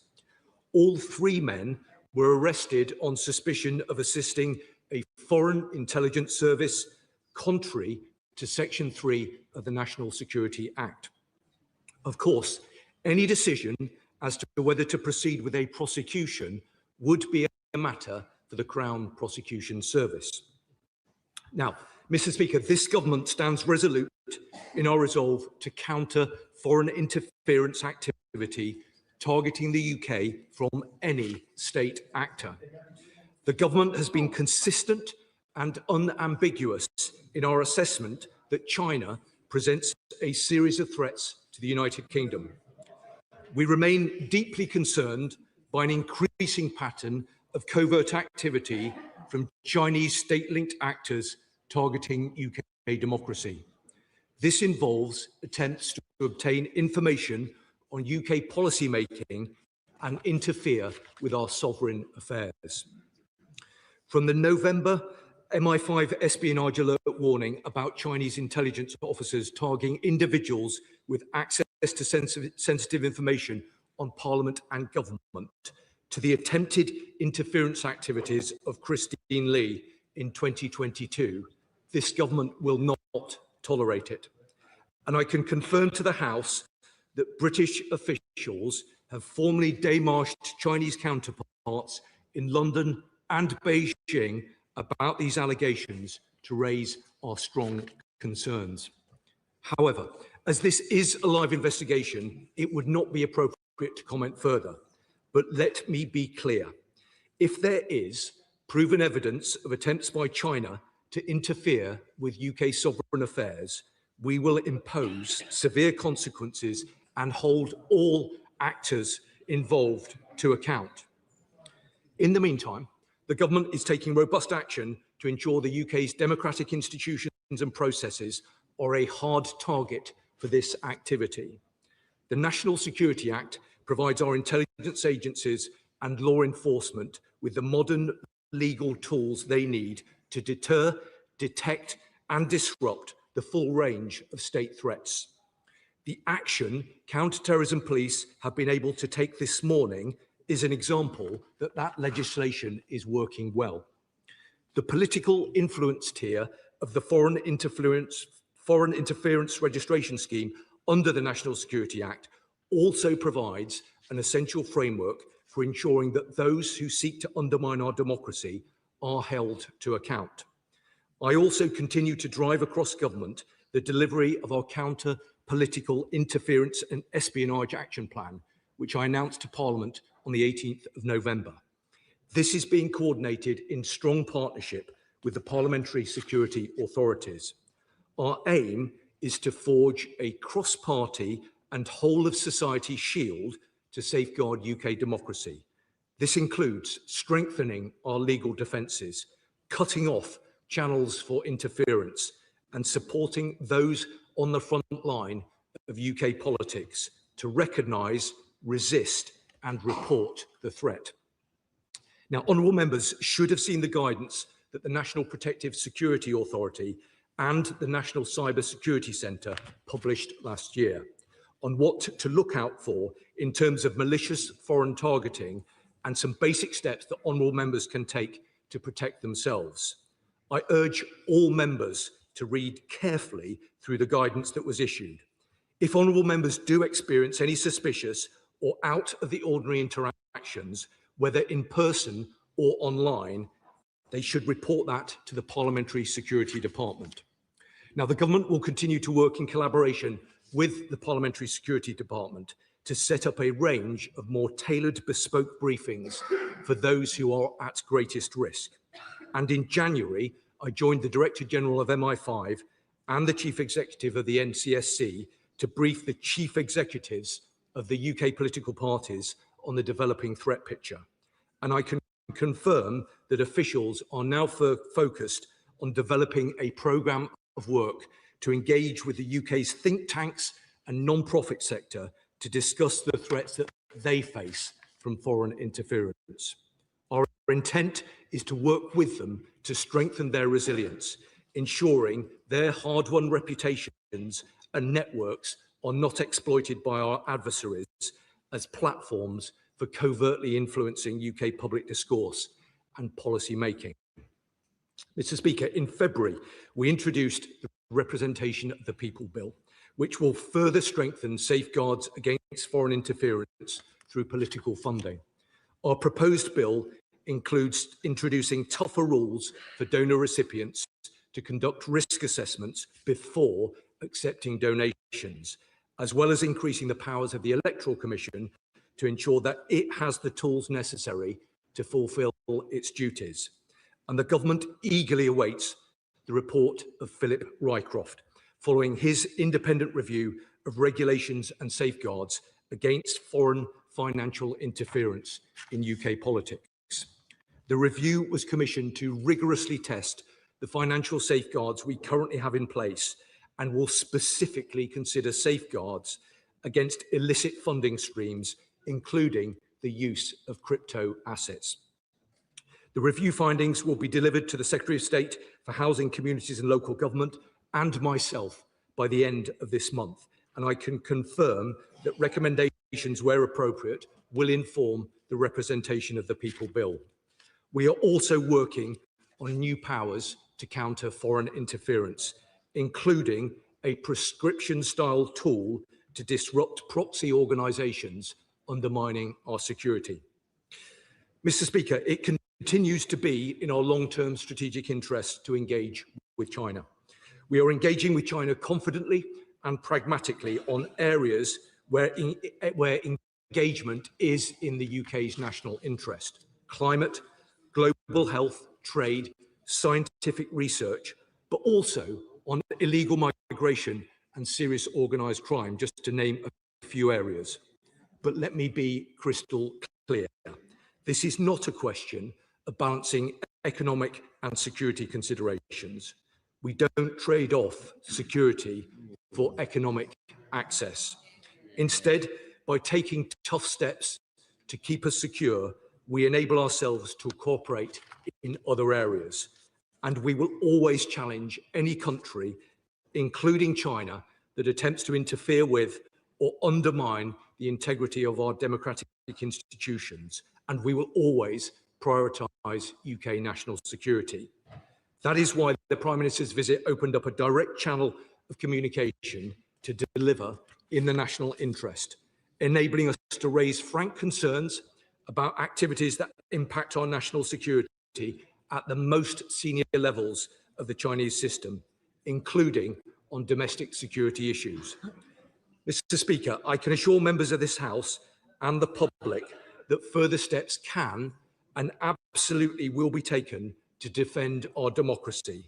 All 3 men were arrested on suspicion of assisting a foreign intelligence service contrary to Section 3 of the National Security Act. Of course, any decision as to whether to proceed with a prosecution would be a matter for the Crown Prosecution Service. Now, Mr. Speaker, this government stands resolute in our resolve to counter foreign interference activity targeting the UK from any state actor. The government has been consistent and unambiguous in our assessment that China presents a series of threats to the United Kingdom. We remain deeply concerned by an increasing pattern of covert activity from Chinese state-linked actors targeting UK democracy. This involves attempts to obtain information on UK policy making and interfere with our sovereign affairs. From the November MI5 espionage alert warning about Chinese intelligence officers targeting individuals with access to sensitive information on Parliament and government, to the attempted interference activities of Christine Lee in 2022, this government will not tolerate it. And I can confirm to the House that British officials have formally démarched Chinese counterparts in London and Beijing about these allegations to raise our strong concerns. However, as this is a live investigation, it would not be appropriate to comment further. But let me be clear. If there is proven evidence of attempts by China to interfere with UK sovereign affairs, we will impose severe consequences and hold all actors involved to account. In the meantime, the government is taking robust action to ensure the UK's democratic institutions and processes are a hard target for this activity. The National Security Act provides our intelligence agencies and law enforcement with the modern legal tools they need to deter, detect and disrupt the full range of state threats. The action counter-terrorism police have been able to take this morning is an example that that legislation is working well. The political influence tier of the Foreign Interference Registration Scheme under the National Security Act also provides an essential framework for ensuring that those who seek to undermine our democracy are held to account. I also continue to drive across government the delivery of our counter-political interference and espionage action plan, which I announced to Parliament on the 18th of November. This is being coordinated in strong partnership with the parliamentary security authorities. Our aim is to forge a cross-party and whole-of-society shield to safeguard UK democracy. This includes strengthening our legal defences, cutting off channels for interference, and supporting those on the front line of UK politics to recognise, resist and report the threat. Now, honourable members should have seen the guidance that the National Protective Security Authority and the National Cyber Security Centre published last year on what to look out for in terms of malicious foreign targeting and some basic steps that honourable members can take to protect themselves. I urge all members to read carefully through the guidance that was issued. If honourable members do experience any suspicious or out of the ordinary interactions, whether in person or online, they should report that to the Parliamentary Security Department. Now, the government will continue to work in collaboration with the Parliamentary Security Department to set up a range of more tailored bespoke briefings for those who are at greatest risk. And in January, I joined the Director General of MI5 and the Chief Executive of the NCSC to brief the Chief Executives of the UK political parties on the developing threat picture. And I can confirm that officials are now focused on developing a programme of work to engage with the UK's think tanks and non-profit sector to discuss the threats that they face from foreign interference. Our intent is to work with them to strengthen their resilience, ensuring their hard-won reputations and networks are not exploited by our adversaries as platforms for covertly influencing UK public discourse and policy making. Mr. Speaker, in February, we introduced the Representation of the People Bill, which will further strengthen safeguards against foreign interference through political funding. Our proposed bill includes introducing tougher rules for donor recipients to conduct risk assessments before accepting donations, as well as increasing the powers of the Electoral Commission to ensure that it has the tools necessary to fulfil its duties. And the government eagerly awaits the report of Philip Rycroft, following his independent review of regulations and safeguards against foreign financial interference in UK politics. The review was commissioned to rigorously test the financial safeguards we currently have in place and will specifically consider safeguards against illicit funding streams, including the use of crypto assets. The review findings will be delivered to the Secretary of State for Housing, Communities and Local Government and myself by the end of this month, and I can confirm that recommendations, where appropriate, will inform the Representation of the People Bill. We are also working on new powers to counter foreign interference, including a prescription-style tool to disrupt proxy organisations undermining our security. Mr. Speaker, it continues to be in our long-term strategic interest to engage with China. We are engaging with China confidently and pragmatically on areas where engagement is in the UK's national interest: climate, global health, trade, scientific research, but also on illegal migration and serious organised crime, just to name a few areas. But let me be crystal clear. This is not a question of balancing economic and security considerations. We don't trade off security for economic access. Instead, by taking tough steps to keep us secure, we enable ourselves to cooperate in other areas. And we will always challenge any country, including China, that attempts to interfere with or undermine the integrity of our democratic institutions. And we will always prioritise UK national security. That is why the Prime Minister's visit opened up a direct channel of communication to deliver in the national interest, enabling us to raise frank concerns about activities that impact our national security at the most senior levels of the Chinese system, including on domestic security issues. Mr. Speaker, I can assure members of this House and the public that further steps can and absolutely will be taken to defend our democracy.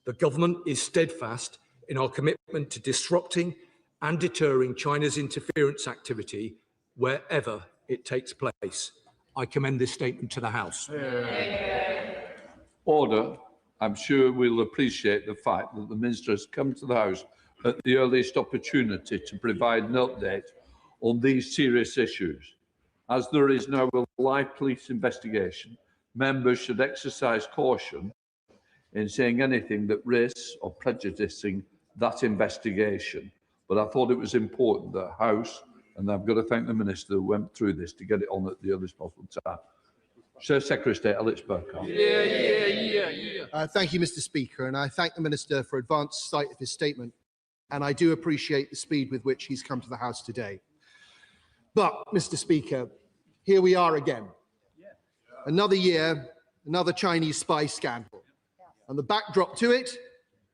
The government is steadfast in our commitment to disrupting and deterring China's interference activity wherever it takes place. I commend this statement to the House. Order. I'm sure we'll appreciate the fact that the Minister has come to the House at the earliest opportunity to provide an update on these serious issues. As there is now a live police investigation, members should exercise caution in saying anything that risks or prejudicing that investigation. But I thought it was important that the House, and I've got to thank the Minister who went through this to get it on at the earliest possible time. Sir Secretary of State, Alex Burkhardt. Thank you, Mr. Speaker, and I thank the Minister for advanced sight of his statement, and I do appreciate the speed with which he's come to the House today. But, Mr. Speaker, here we are again. Another year, another Chinese spy scandal. And the backdrop to it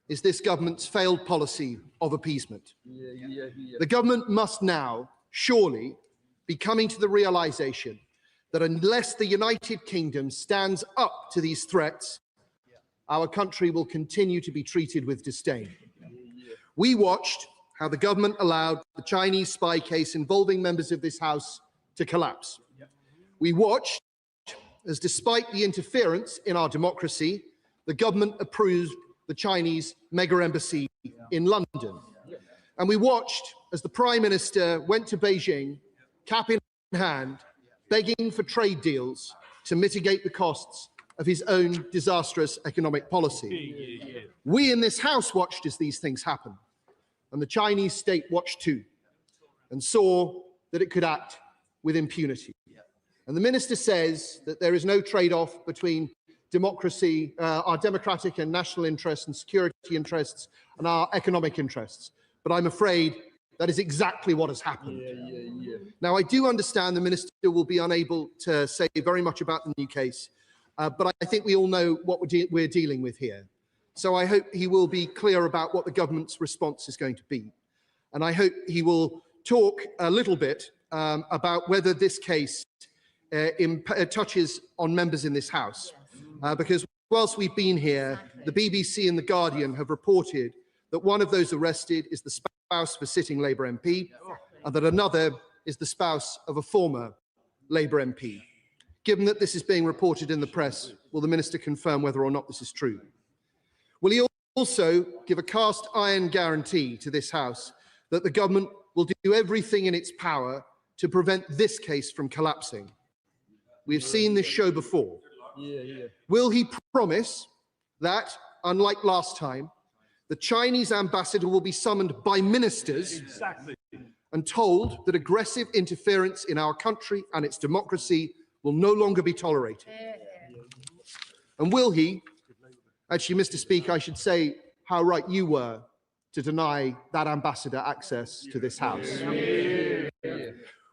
is this government's failed policy of appeasement. The government must now, surely, be coming to the realisation that unless the United Kingdom stands up to these threats, our country will continue to be treated with disdain. We watched how the government allowed the Chinese spy case involving members of this House to collapse. We watched as despite the interference in our democracy, the government approved the Chinese mega embassy in London. And we watched as the Prime Minister went to Beijing, cap in hand, begging for trade deals to mitigate the costs of his own disastrous economic policy. We in this House watched as these things happen, and the Chinese state watched too, and saw that it could act with impunity. And the Minister says that there is no trade-off between democracy, our democratic and national interests and security interests and our economic interests. But I'm afraid that is exactly what has happened. Now, I do understand the Minister will be unable to say very much about the new case, but I think we all know what we're dealing with here. So I hope he will be clear about what the government's response is going to be. And I hope he will talk a little bit about whether this case touches on members in this House. Because whilst we've been here, the BBC and The Guardian have reported that one of those arrested is the spouse of a sitting Labour MP, and that another is the spouse of a former Labour MP. Given that this is being reported in the press, will the Minister confirm whether or not this is true? Will he also give a cast iron guarantee to this House that the government will do everything in its power to prevent this case from collapsing? We have seen this show before. Will he promise that, unlike last time, the Chinese ambassador will be summoned by ministers and told that aggressive interference in our country and its democracy will no longer be tolerated? And will he, actually, Mr. Speaker, I should say how right you were to deny that ambassador access to this House?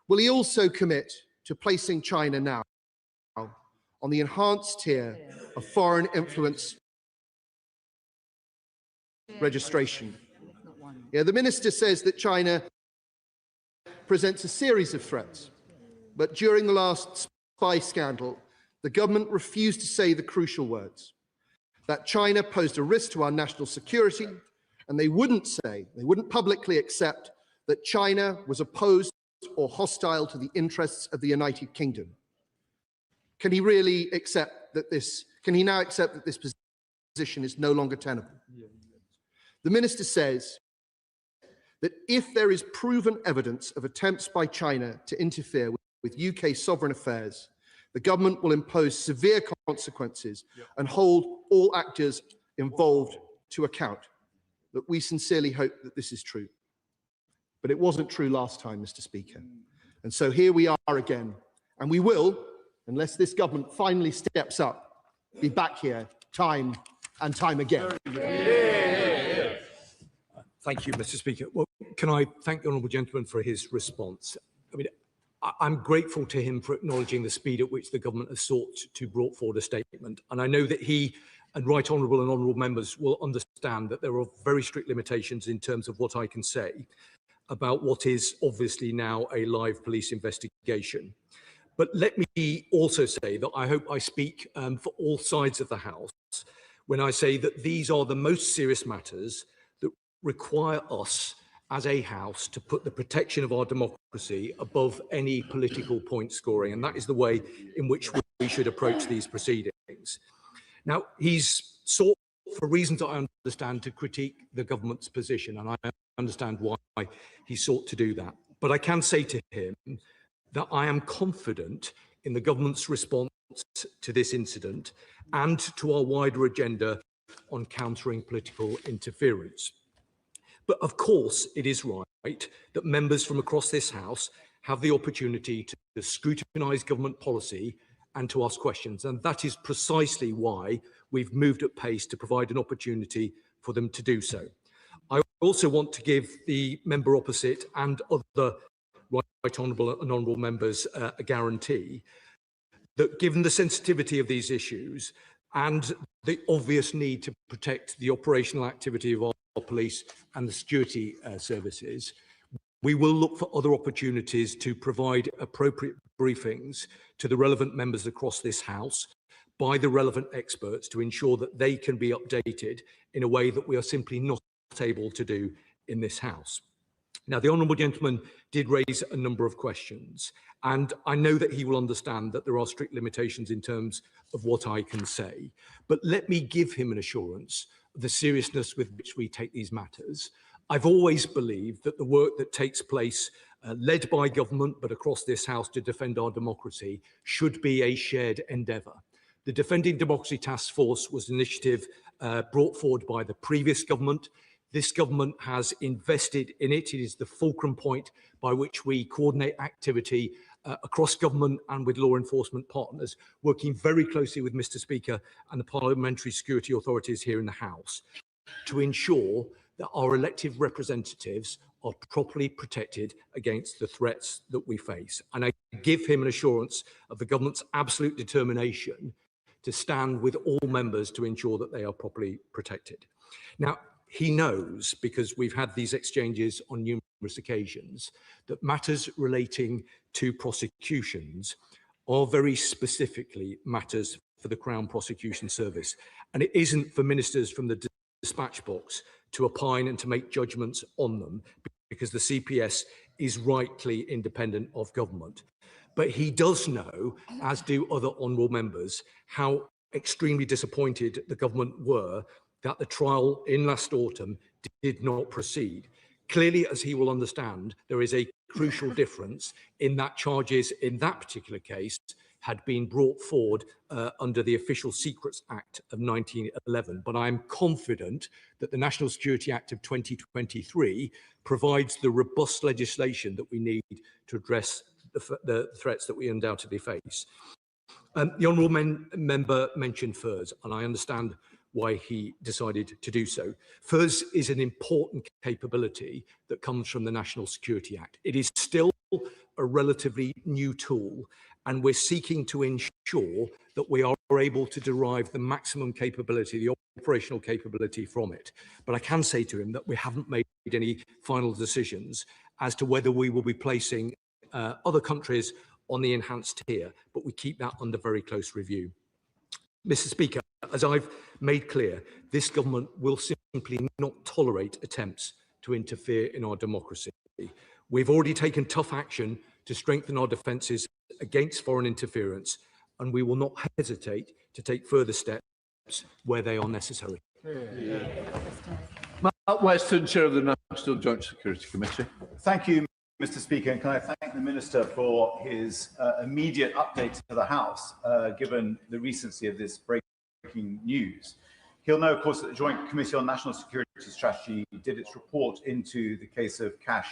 Will he also commit to placing China now on the enhanced tier of foreign influence registration? The Minister says that China presents a series of threats, but during the last spy scandal, the government refused to say the crucial words, that China posed a risk to our national security, and they wouldn't publicly accept that China was opposed or hostile to the interests of the United Kingdom. Can he really accept that can he now accept that this position is no longer tenable? The Minister says that if there is proven evidence of attempts by China to interfere with UK sovereign affairs, the government will impose severe consequences and hold all actors involved to account. Look, we sincerely hope that this is true. But it wasn't true last time, Mr. Speaker. And so here we are again, and we will, unless this government finally steps up, be back here time and time again. Thank you, Mr. Speaker. Well, can I thank the honourable gentleman for his response? I mean, I'm grateful to him for acknowledging the speed at which the government has sought to brought forward a statement. And I know that he and right honourable and honourable members will understand that there are very strict limitations in terms of what I can say about what is obviously now a live police investigation. But let me also say that I hope I speak for all sides of the House when I say that these are the most serious matters that require us as a House to put the protection of our democracy above any political point scoring. And that is the way in which we should approach these proceedings. Now, he's sought, for reasons I understand, to critique the government's position, and I understand why he sought to do that. But I can say to him that I am confident in the government's response to this incident and to our wider agenda on countering political interference. But of course, it is right that members from across this House have the opportunity to scrutinise government policy and to ask questions. And that is precisely why we've moved at pace to provide an opportunity for them to do so. I also want to give the member opposite and other right honourable and honourable members a guarantee that, given the sensitivity of these issues and the obvious need to protect the operational activity of our police and the security services, we will look for other opportunities to provide appropriate briefings to the relevant members across this House by the relevant experts to ensure that they can be updated in a way that we are simply not able to do in this House. Now, the honourable gentleman did raise a number of questions, and I know that he will understand that there are strict limitations in terms of what I can say. But let me give him an assurance of the seriousness with which we take these matters. I've always believed that the work that takes place, led by government, but across this House to defend our democracy, should be a shared endeavour. The Defending Democracy Task Force was an initiative brought forward by the previous government. This government has invested in it. It is the fulcrum point by which we coordinate activity across government and with law enforcement partners, working very closely with Mr. Speaker and the parliamentary security authorities here in the House to ensure that our elected representatives are properly protected against the threats that we face. And I give him an assurance of the government's absolute determination to stand with all members to ensure that they are properly protected. Now, he knows, because we've had these exchanges on numerous occasions, that matters relating to prosecutions are very specifically matters for the Crown Prosecution Service. And it isn't for ministers from the dispatch box to opine and to make judgments on them, because the CPS is rightly independent of government. But he does know, as do other honourable members, how extremely disappointed the government were that the trial in last autumn did not proceed. Clearly, as he will understand, there is a crucial difference in that charges in that particular case had been brought forward under the Official Secrets Act of 1911. But I'm confident that the National Security Act of 2023 provides the robust legislation that we need to address the threats that we undoubtedly face. The honourable member mentioned FIRS, and I understand why he decided to do so. FIRS is an important capability that comes from the National Security Act. It is still a relatively new tool, and we're seeking to ensure that we are able to derive the maximum capability, the operational capability from it. But I can say to him that we haven't made any final decisions as to whether we will be placing other countries on the enhanced tier, but we keep that under very close review. Mr. Speaker, as I've made clear, this government will simply not tolerate attempts to interfere in our democracy. We've already taken tough action to strengthen our defences against foreign interference, and we will not hesitate to take further steps where they are necessary. Matt Weston, Chair of the National Joint Security Committee. Thank you, Mr. Speaker, and can I thank the Minister for his immediate update to the House, given the recency of this breaking news. He'll know, of course, that the Joint Committee on National Security Strategy did its report into the case of Cash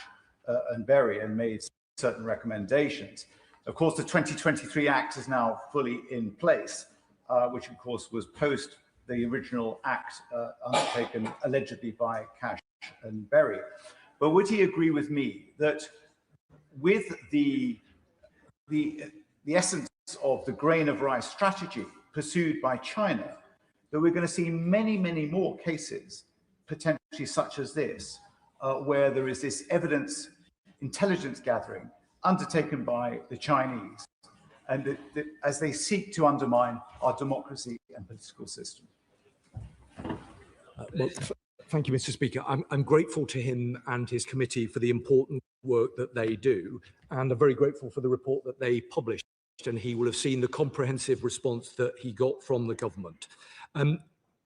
and Berry and made certain recommendations. Of course, the 2023 Act is now fully in place, which, of course, was post the original Act undertaken allegedly by Cash and Berry. But would he agree with me that with the essence of the grain of rice strategy pursued by China, that we're going to see many, many more cases, potentially such as this, where there is this evidence, intelligence gathering undertaken by the Chinese, and as they seek to undermine our democracy and political system? Well, thank you, Mr. Speaker. I'm grateful to him and his committee for the important work that they do, and I'm very grateful for the report that they published, and he will have seen the comprehensive response that he got from the government.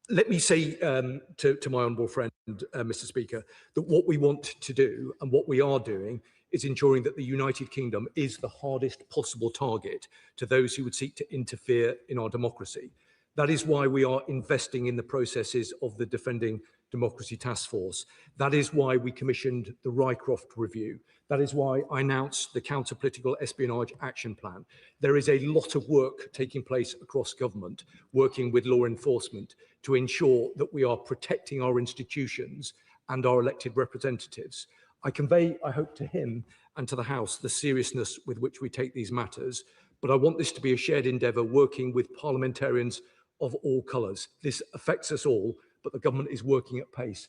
Let me say to my honourable friend, Mr. Speaker, that what we want to do and what we are doing is ensuring that the United Kingdom is the hardest possible target to those who would seek to interfere in our democracy. That is why we are investing in the processes of the Defending Democracy Task Force. That is why we commissioned the Rycroft Review. That is why I announced the Counter-Political Espionage Action Plan. There is a lot of work taking place across government, working with law enforcement to ensure that we are protecting our institutions and our elected representatives. I convey, I hope, to him and to the House the seriousness with which we take these matters, but I want this to be a shared endeavour working with parliamentarians of all colours. This affects us all, but the government is working at pace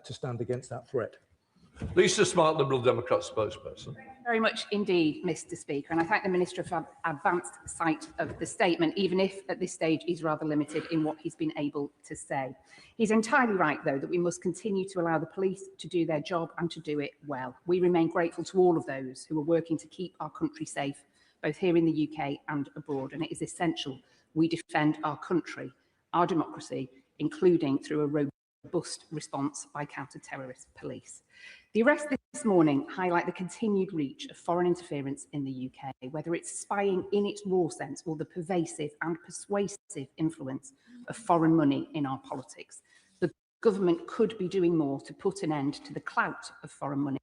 to stand against that threat. Lisa Smart, Liberal Democrat spokesperson. Very much indeed, Mr. Speaker, and I thank the Minister for advanced sight of the statement, even if at this stage he's rather limited in what he's been able to say. He's entirely right, though, that we must continue to allow the police to do their job and to do it well. We remain grateful to all of those who are working to keep our country safe, both here in the UK and abroad, and it is essential we defend our country, our democracy, including through a robust response by counter-terrorist police. The arrests this morning highlight the continued reach of foreign interference in the UK, whether it's spying in its raw sense or the pervasive and persuasive influence of foreign money in our politics. The government could be doing more to put an end to the clout of foreign money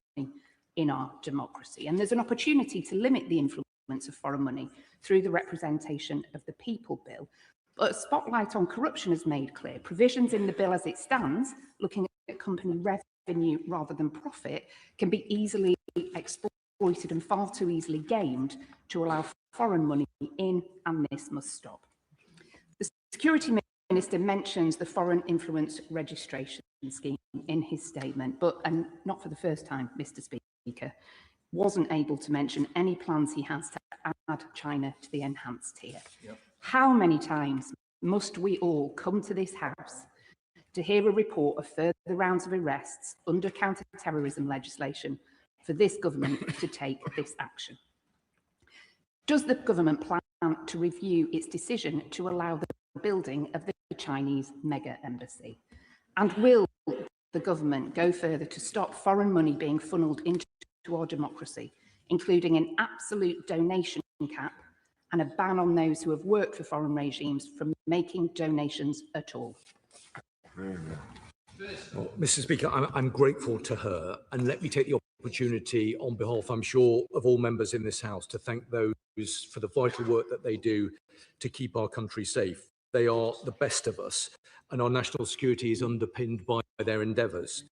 in our democracy. And there's an opportunity to limit the influence of foreign money through the Representation of the People Bill. But a spotlight on corruption has made clear provisions in the bill as it stands, looking at company revenue rather than profit, can be easily exploited and far too easily gamed to allow foreign money in, and this must stop. The Security Minister mentions the Foreign Influence Registration Scheme in his statement, but, and not for the first time, Mr. Speaker, wasn't able to mention any plans he has to add China to the enhanced tier. Yep. How many times must we all come to this House to hear a report of further rounds of arrests under counter-terrorism legislation for this government to take this action? Does the government plan to review its decision to allow the building of the Chinese mega embassy? And will the government go further to stop foreign money being funneled into our democracy, including an absolute donation cap and a ban on those who have worked for foreign regimes from making donations at all? Well, Mr. Speaker, I'm grateful to her, and let me take the opportunity on behalf, I'm sure, of all members in this House to thank those for the vital work that they do to keep our country safe. They are the best of us, and our national security is underpinned by their endeavours.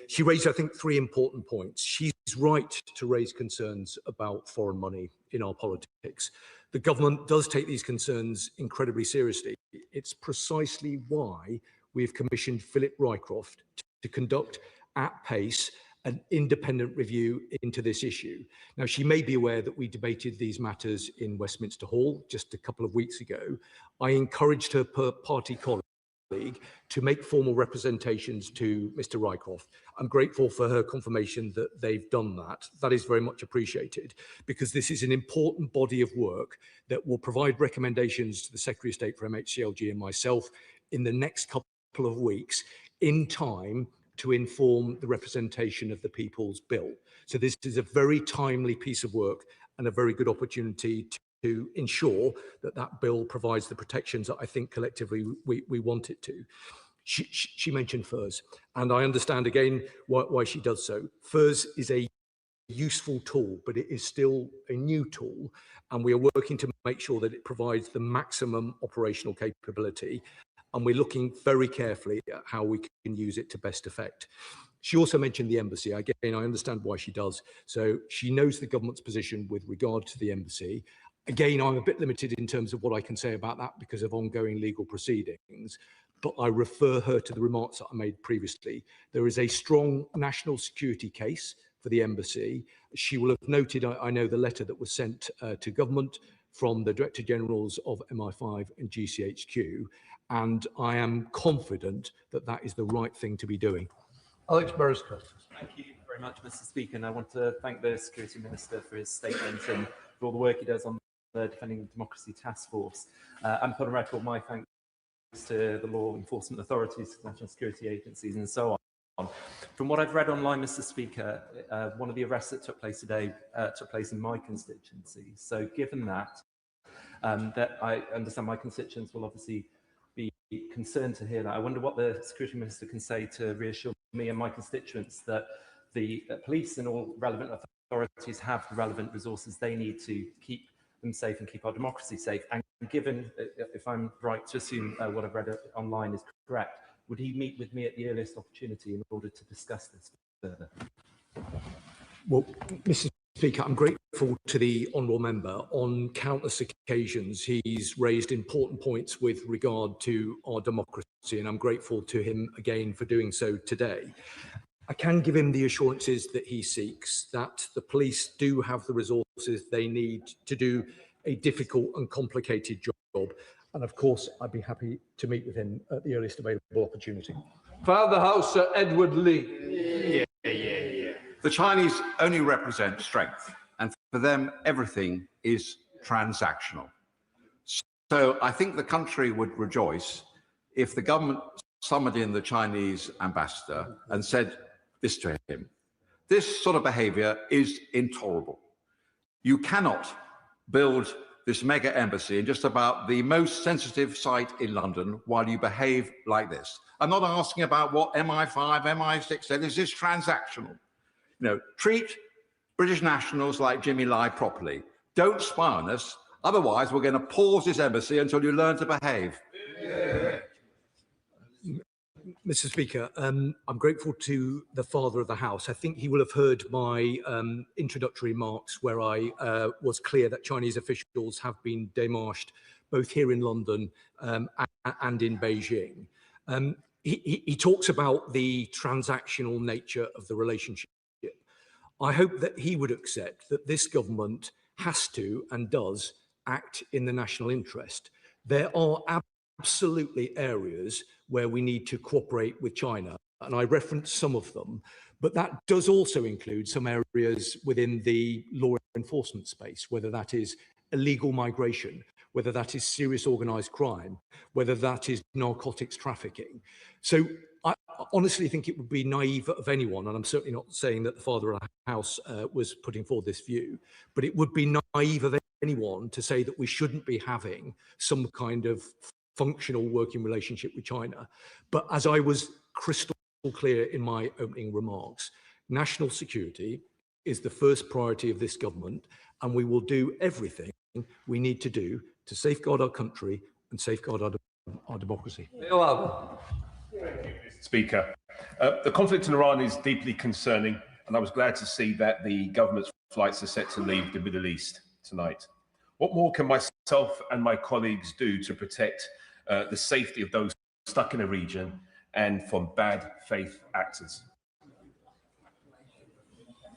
She raised, I think, three important points. She's right to raise concerns about foreign money in our politics. The government does take these concerns incredibly seriously. It's precisely why we've commissioned Philip Rycroft to conduct at pace an independent review into this issue. Now, she may be aware that we debated these matters in Westminster Hall just a couple of weeks ago. I encouraged her party colleague to make formal representations to Mr. Rycroft. I'm grateful for her confirmation that they've done that. That is very much appreciated, because this is an important body of work that will provide recommendations to the Secretary of State for MHCLG and myself in the next couple of weeks, in time to inform the representation of the People's Bill. So this is a very timely piece of work and a very good opportunity to ensure that that bill provides the protections that I think collectively we want it to. She mentioned FERS, and I understand again why she does so. FERS is a useful tool, but it is still a new tool, and we are working to make sure that it provides the maximum operational capability, and we're looking very carefully at how we can use it to best effect. She also mentioned the embassy. Again, I understand why she does. So she knows the government's position with regard to the embassy. Again, I'm a bit limited in terms of what I can say about that because of ongoing legal proceedings, but I refer her to the remarks that I made previously. There is a strong national security case for the embassy. She will have noted, I know, the letter that was sent to government from the Director Generals of MI5 and GCHQ, and I am confident that that is the right thing to be doing. Alex Beresford. Thank you very much, Mr. Speaker, and I want to thank the Security Minister for his statement and for all the work he does on the Defending Democracy Task Force. And put on record my thanks to the law enforcement authorities, national security agencies, and so on. From what I've read online, Mr. Speaker, one of the arrests that took place today took place in my constituency. So given that, that I understand my constituents will obviously be concerned to hear that, I wonder what the Security Minister can say to reassure me and my constituents that the police and all relevant authorities have the relevant resources they need to keep them safe and keep our democracy safe. And given, if I'm right to assume what I've read online is correct, would he meet with me at the earliest opportunity in order to discuss this further? Well, Mr. Speaker, I'm grateful to the honourable member. On countless occasions, he's raised important points with regard to our democracy, and I'm grateful to him again for doing so today. I can give him the assurances that he seeks, that the police do have the resources they need to do a difficult and complicated job. And of course, I'd be happy to meet with him at the earliest available opportunity. Father House, Sir Edward Lee. The Chinese only represent strength, and for them, everything is transactional. So I think the country would rejoice if the government summoned in the Chinese ambassador and said this to him: this sort of behavior is intolerable. You cannot build this mega embassy in just about the most sensitive site in London while you behave like this. I'm not asking about what MI5, MI6 said. This is transactional. You know, treat British nationals like Jimmy Lai properly. Don't spy on us. Otherwise, we're going to pause this embassy until you learn to behave. Mr. Speaker, I'm grateful to the Father of the House. I think he will have heard my introductory remarks where I was clear that Chinese officials have been démarched both here in London and in Beijing. He talks about the transactional nature of the relationship. I hope that he would accept that this government has to and does act in the national interest. There are absolutely areas where we need to cooperate with China, and I referenced some of them, but that does also include some areas within the law enforcement space, whether that is illegal migration, whether that is serious organised crime, whether that is narcotics trafficking. So I honestly think it would be naive of anyone, and I'm certainly not saying that the Father of the House was putting forward this view, but it would be naive of anyone to say that we shouldn't be having some kind of functional working relationship with China. But as I was crystal clear in my opening remarks, national security is the first priority of this government, and we will do everything we need to do to safeguard our country and safeguard our democracy. Speaker, the conflict in Iran is deeply concerning, and I was glad to see that the government's flights are set to leave the Middle East tonight. What more can myself and my colleagues do to protect the safety of those stuck in the region and from bad faith actors?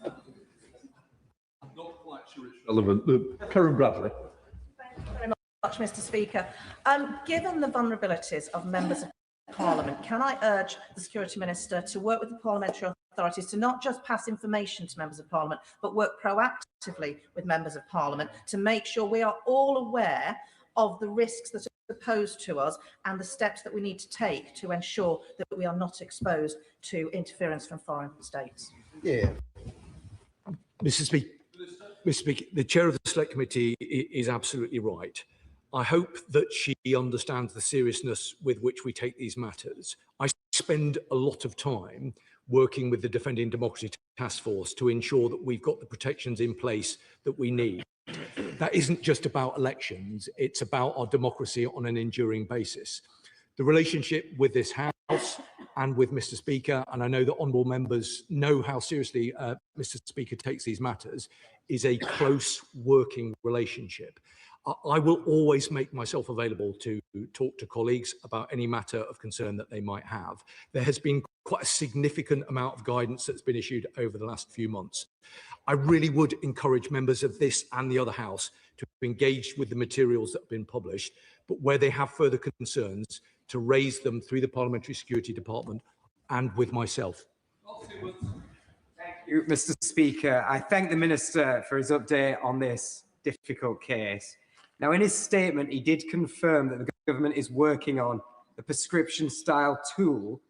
I'm not quite sure it's relevant. Karen Bradley. Thank you very much, Mr. Speaker. Given the vulnerabilities of members of Parliament, can I urge the Security Minister to work with the parliamentary authorities to not just pass information to members of Parliament, but work proactively with members of Parliament to make sure we are all aware of the risks that are posed to us and the steps that we need to take to ensure that we are not exposed to interference from foreign states? Mr. Speaker, the chair of the Select Committee is absolutely right. I hope that she understands the seriousness with which we take these matters. I spend a lot of time working with the Defending Democracy Task Force to ensure that we've got the protections in place that we need. That isn't just about elections, it's about our democracy on an enduring basis. The relationship with this House and with Mr. Speaker, and I know that honourable members know how seriously Mr. Speaker takes these matters, is a close working relationship. I will always make myself available to talk to colleagues about any matter of concern that they might have. There has been quite a significant amount of guidance that's been issued over the last few months. I really would encourage members of this and the other House to engage with the materials that have been published, but where they have further concerns, to raise them through the Parliamentary Security Department and with myself. Thank you, Mr. Speaker. I thank the Minister for his update on this difficult case. Now, in his statement, he did confirm that the government is working on a prescription-style tool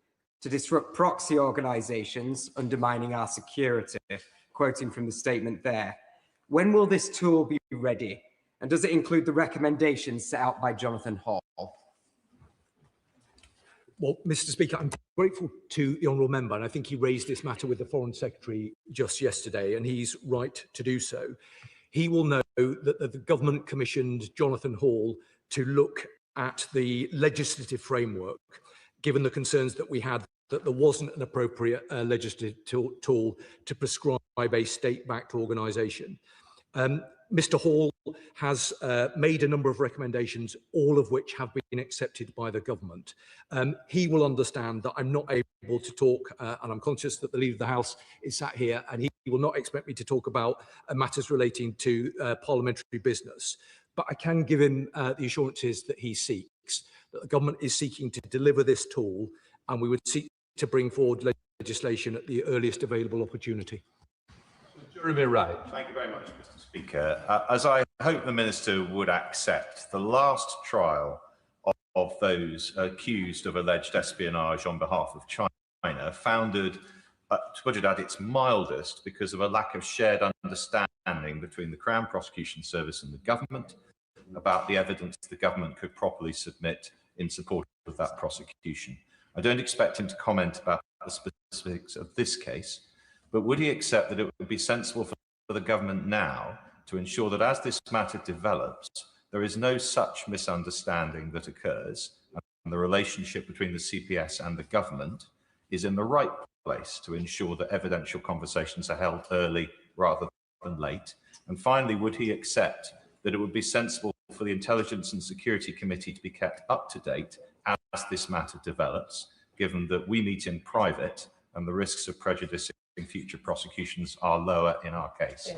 to disrupt proxy organisations undermining our security, quoting from the statement there. When will this tool be ready? And does it include the recommendations set out by Jonathan Hall? Well, Mr. Speaker, I'm grateful to the honourable member, and I think he raised this matter with the Foreign Secretary just yesterday, and he's right to do so. He will know that the government commissioned Jonathan Hall to look at the legislative framework, given the concerns that we had that there wasn't an appropriate legislative tool to prescribe a state-backed organisation. Mr Hall has made a number of recommendations, all of which have been accepted by the government. He will understand that I'm not able to talk, and I'm conscious that the Leader of the House is sat here, and he will not expect me to talk about matters relating to parliamentary business. But I can give him the assurances that he seeks, that the government is seeking to deliver this tool, and we would seek to bring forward legislation at the earliest available opportunity. Jeremy Wright. Thank you very much, Mr. Speaker. As I hope the Minister would accept, the last trial of those accused of alleged espionage on behalf of China founded, to put it at its mildest, because of a lack of shared understanding between the Crown Prosecution Service and the government about the evidence the government could properly submit in support of that prosecution. I don't expect him to comment about the specifics of this case, but would he accept that it would be sensible for the government now to ensure that as this matter develops, there is no such misunderstanding that occurs, and the relationship between the CPS and the government is in the right place to ensure that evidential conversations are held early rather than late? And finally, would he accept that it would be sensible for the Intelligence and Security Committee to be kept up to date as this matter develops, given that we meet in private and the risks of prejudicing future prosecutions are lower in our case?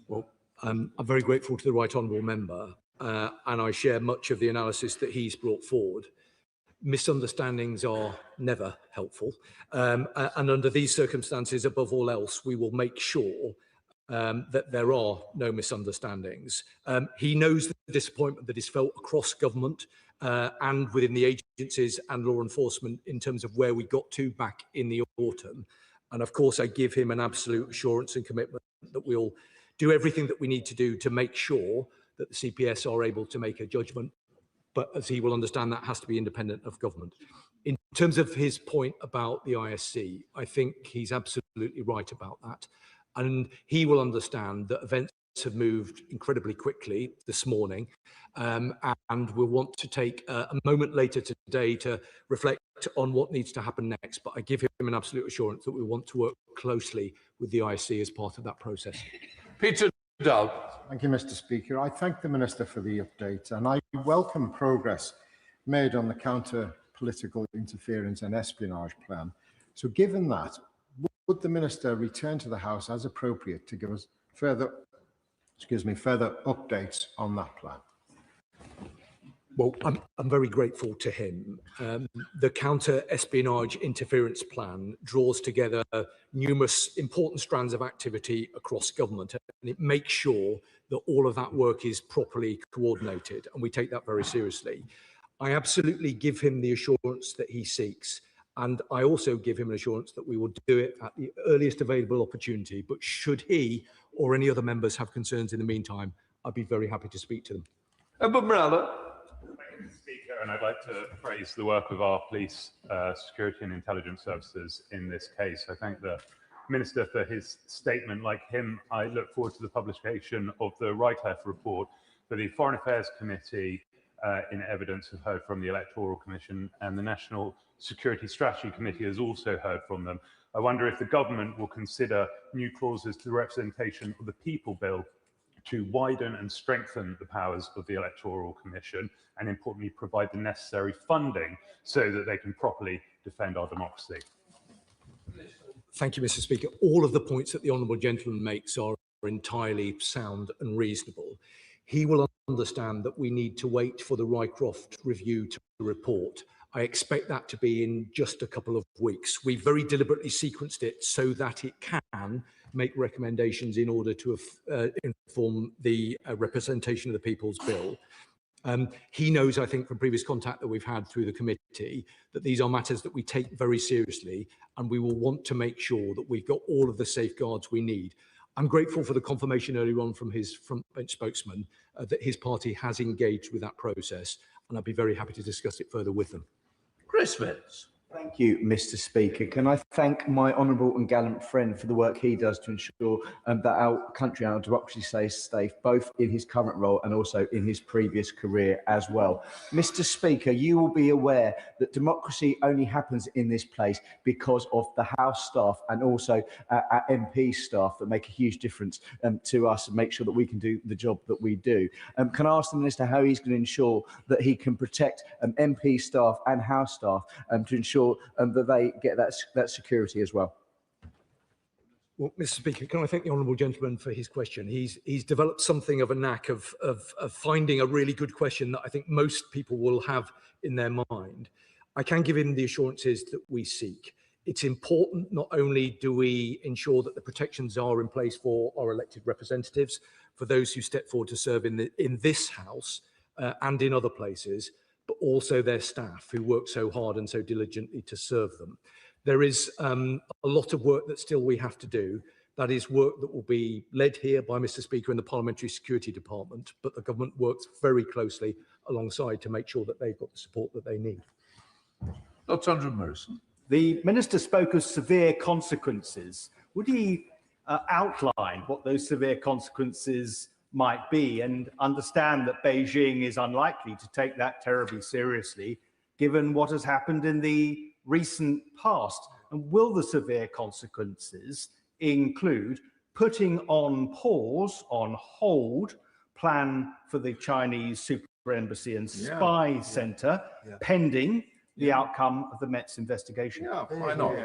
Well, I'm very grateful to the right honourable member, and I share much of the analysis that he's brought forward. Misunderstandings are never helpful, and under these circumstances, above all else, we will make sure that there are no misunderstandings. He knows the disappointment that is felt across government and within the agencies and law enforcement in terms of where we got to back in the autumn. And of course, I give him an absolute assurance and commitment that we'll do everything that we need to do to make sure that the CPS are able to make a judgment. But as he will understand, that has to be independent of government. In terms of his point about the ISC, I think he's absolutely right about that. And he will understand that events have moved incredibly quickly this morning, and we'll want to take a moment later today to reflect on what needs to happen next. But I give him an absolute assurance that we want to work closely with the ISC as part of that process. Peter Dowd. Thank you, Mr. Speaker. I thank the Minister for the update, and I welcome progress made on the counter-political interference and espionage plan. So given that, would the Minister return to the House as appropriate to give us further updates on that plan? Well, I'm very grateful to him. The counter-espionage interference plan draws together numerous important strands of activity across government, and it makes sure that all of that work is properly coordinated, and we take that very seriously. I absolutely give him the assurance that he seeks, and I also give him an assurance that we will do it at the earliest available opportunity. But should he or any other members have concerns in the meantime, I'd be very happy to speak to them. Thank you, Mr. Speaker, and I'd like to praise the work of our police, security and intelligence services in this case. I thank the Minister for his statement. Like him, I look forward to the publication of the Rycliffe report for the Foreign Affairs Committee in evidence have heard from the Electoral Commission, and the National Security Strategy Committee has also heard from them. I wonder if the government will consider new clauses to the Representation of the People Bill to widen and strengthen the powers of the Electoral Commission, and importantly provide the necessary funding so that they can properly defend our democracy. Thank you, Mr. Speaker. All of the points that the honourable gentleman makes are entirely sound and reasonable. He will understand that we need to wait for the Rycroft review to report. I expect that to be in just a couple of weeks. We very deliberately sequenced it so that it can make recommendations in order to inform the Representation of the People's Bill. He knows, I think, from previous contact that we've had through the committee, that these are matters that we take very seriously, and we will want to make sure that we've got all of the safeguards we need. I'm grateful for the confirmation earlier on from his front bench spokesman that his party has engaged with that process, and I'd be very happy to discuss it further with them. Chris Smith. Thank you, Mr. Speaker. Can I thank my honourable and gallant friend for the work he does to ensure that our country and our democracy stays safe, both in his current role and also in his previous career as well. Mr. Speaker, you will be aware that democracy only happens in this place because of the House staff and also our MP staff that make a huge difference to us and make sure that we can do the job that we do. Can I ask the Minister how he's going to ensure that he can protect MP staff and House staff to ensure that they get that security as well? Well, Mr. Speaker, can I thank the honourable gentleman for his question? He's developed something of a knack of finding a really good question that I think most people will have in their mind. I can give him the assurances that we seek. It's important not only do we ensure that the protections are in place for our elected representatives, for those who step forward to serve in this House and in other places, but also their staff who work so hard and so diligently to serve them. There is a lot of work that still we have to do. That is work that will be led here by Mr. Speaker in the Parliamentary Security Department, but the government works very closely alongside to make sure that they've got the support that they need. Dr. Andrew Morrison. The Minister spoke of severe consequences. Would he outline what those severe consequences might be, and understand that Beijing is unlikely to take that terribly seriously, given what has happened in the recent past? And will the severe consequences include putting on pause, on hold, plan for the Chinese super embassy and spy centre, pending the outcome of the Met's investigation? Yeah, why not?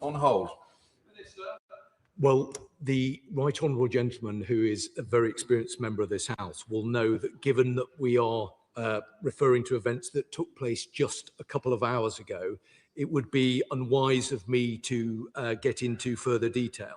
On hold. Well, the right honourable gentleman, who is a very experienced member of this House, will know that given that we are referring to events that took place just a couple of hours ago, it would be unwise of me to get into further detail.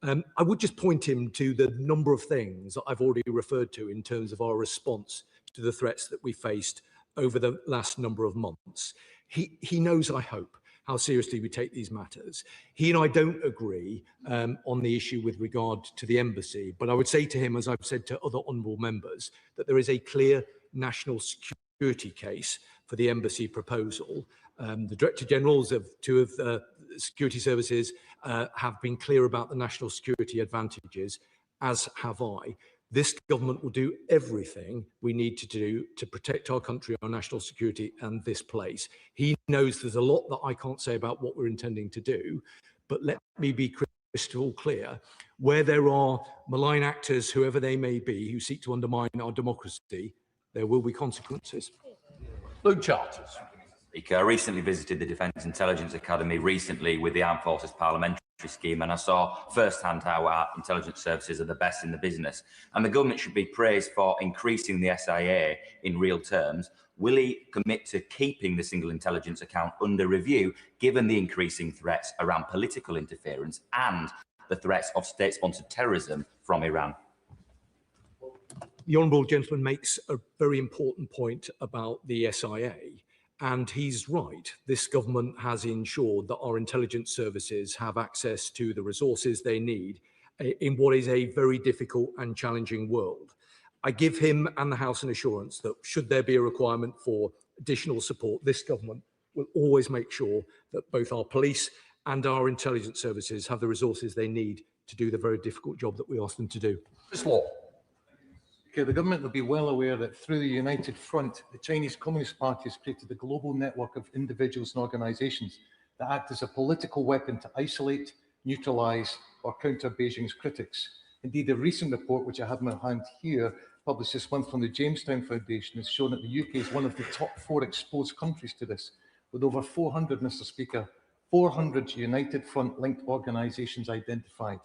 I would just point him to the number of things that I've already referred to in terms of our response to the threats that we faced over the last number of months. He knows, I hope, how seriously we take these matters. He and I don't agree on the issue with regard to the embassy, but I would say to him, as I've said to other honourable members, that there is a clear national security case for the embassy proposal. The Director Generals of two of the security services have been clear about the national security advantages, as have I. This government will do everything we need to do to protect our country, our national security and this place. He knows there's a lot that I can't say about what we're intending to do, but let me be crystal clear. Where there are malign actors, whoever they may be, who seek to undermine our democracy, there will be consequences. Luke Charters. Speaker, I recently visited the Defence Intelligence Academy with the Armed Forces Parliamentary Scheme, and I saw firsthand how our intelligence services are the best in the business. And the government should be praised for increasing the SIA in real terms. Will he commit to keeping the single intelligence account under review, given the increasing threats around political interference and the threats of state-sponsored terrorism from Iran? The honourable gentleman makes a very important point about the SIA. And he's right. This government has ensured that our intelligence services have access to the resources they need in what is a very difficult and challenging world. I give him and the House an assurance that should there be a requirement for additional support, this government will always make sure that both our police and our intelligence services have the resources they need to do the very difficult job that we ask them to do. This law. The government will be well aware that through the United Front, the Chinese Communist Party has created a global network of individuals and organisations that act as a political weapon to isolate, neutralise or counter Beijing's critics. Indeed, a recent report, which I have in my hand here, published this month from the Jamestown Foundation, has shown that the UK is one of the top 4 exposed countries to this, with over 400, Mr. Speaker, 400 United Front linked organisations identified.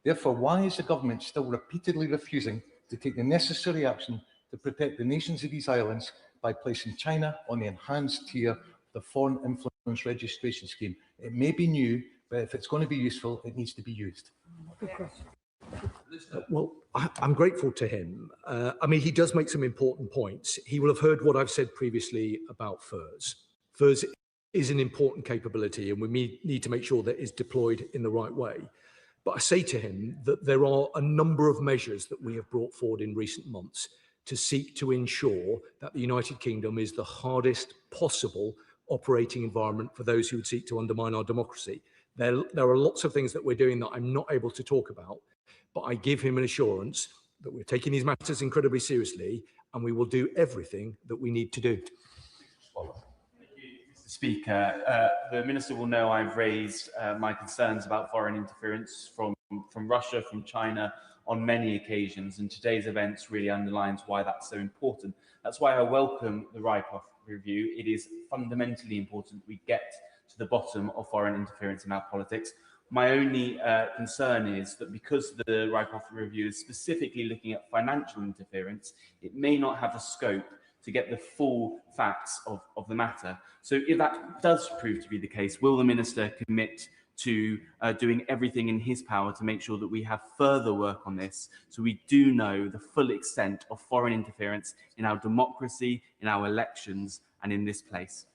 Therefore, why is the government still repeatedly refusing to take the necessary action to protect the nations of these islands by placing China on the enhanced tier of the Foreign Influence Registration Scheme? It may be new, but if it's going to be useful, it needs to be used. Well, I'm grateful to him. I mean, he does make some important points. He will have heard what I've said previously about FIRS. FIRS is an important capability, and we need to make sure that it's deployed in the right way. But I say to him that there are a number of measures that we have brought forward in recent months to seek to ensure that the United Kingdom is the hardest possible operating environment for those who would seek to undermine our democracy. There are lots of things that we're doing that I'm not able to talk about, but I give him an assurance that we're taking these matters incredibly seriously and we will do everything that we need to do. Speaker, the Minister will know I've raised my concerns about foreign interference from Russia, from China on many occasions, and today's events really underlines why that's so important. That's why I welcome the Rycroft review. It is fundamentally important we get to the bottom of foreign interference in our politics. My only concern is that because the Rycroft review is specifically looking at financial interference, it may not have the scope to get the full facts of the matter. So if that does prove to be the case, will the Minister commit to doing everything in his power to make sure that we have further work on this, so we do know the full extent of foreign interference in our democracy, in our elections, and in this place?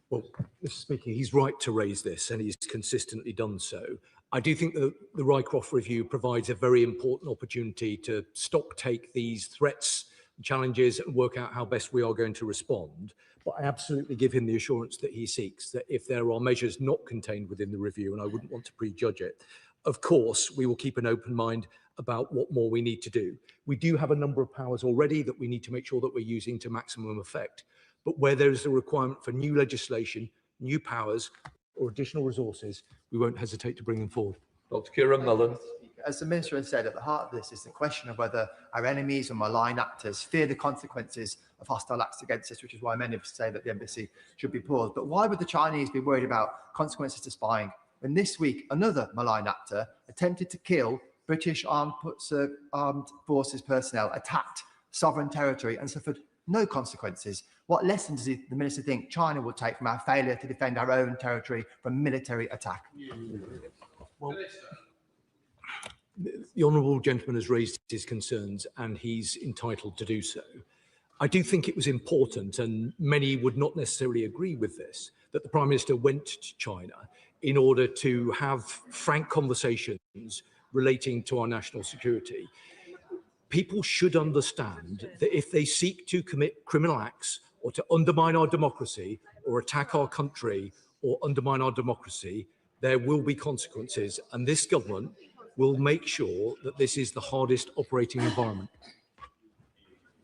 Well, Mr. Speaker, he's right to raise this, and he's consistently done so. I do think that the Rycroft review provides a very important opportunity to stock take these threats, challenges, and work out how best we are going to respond. But I absolutely give him the assurance that he seeks, that if there are measures not contained within the review, and I wouldn't want to prejudge it, of course, we will keep an open mind about what more we need to do. We do have a number of powers already that we need to make sure that we're using to maximum effect. But where there is a requirement for new legislation, new powers, or additional resources, we won't hesitate to bring them forward. Dr. Keir Millen. As the Minister has said, at the heart of this is the question of whether our enemies and malign actors fear the consequences of hostile acts against us, which is why many of us say that the embassy should be paused. But why would the Chinese be worried about consequences to spying when this week another malign actor attempted to kill British armed forces personnel, attacked sovereign territory and suffered no consequences? What lesson does the Minister think China will take from our failure to defend our own territory from military attack? Well, the honourable gentleman has raised his concerns and he's entitled to do so. I do think it was important, and many would not necessarily agree with this, that the Prime Minister went to China in order to have frank conversations relating to our national security. People should understand that if they seek to commit criminal acts or to undermine our democracy or attack our country or undermine our democracy, there will be consequences, and this government will make sure that this is the hardest operating environment.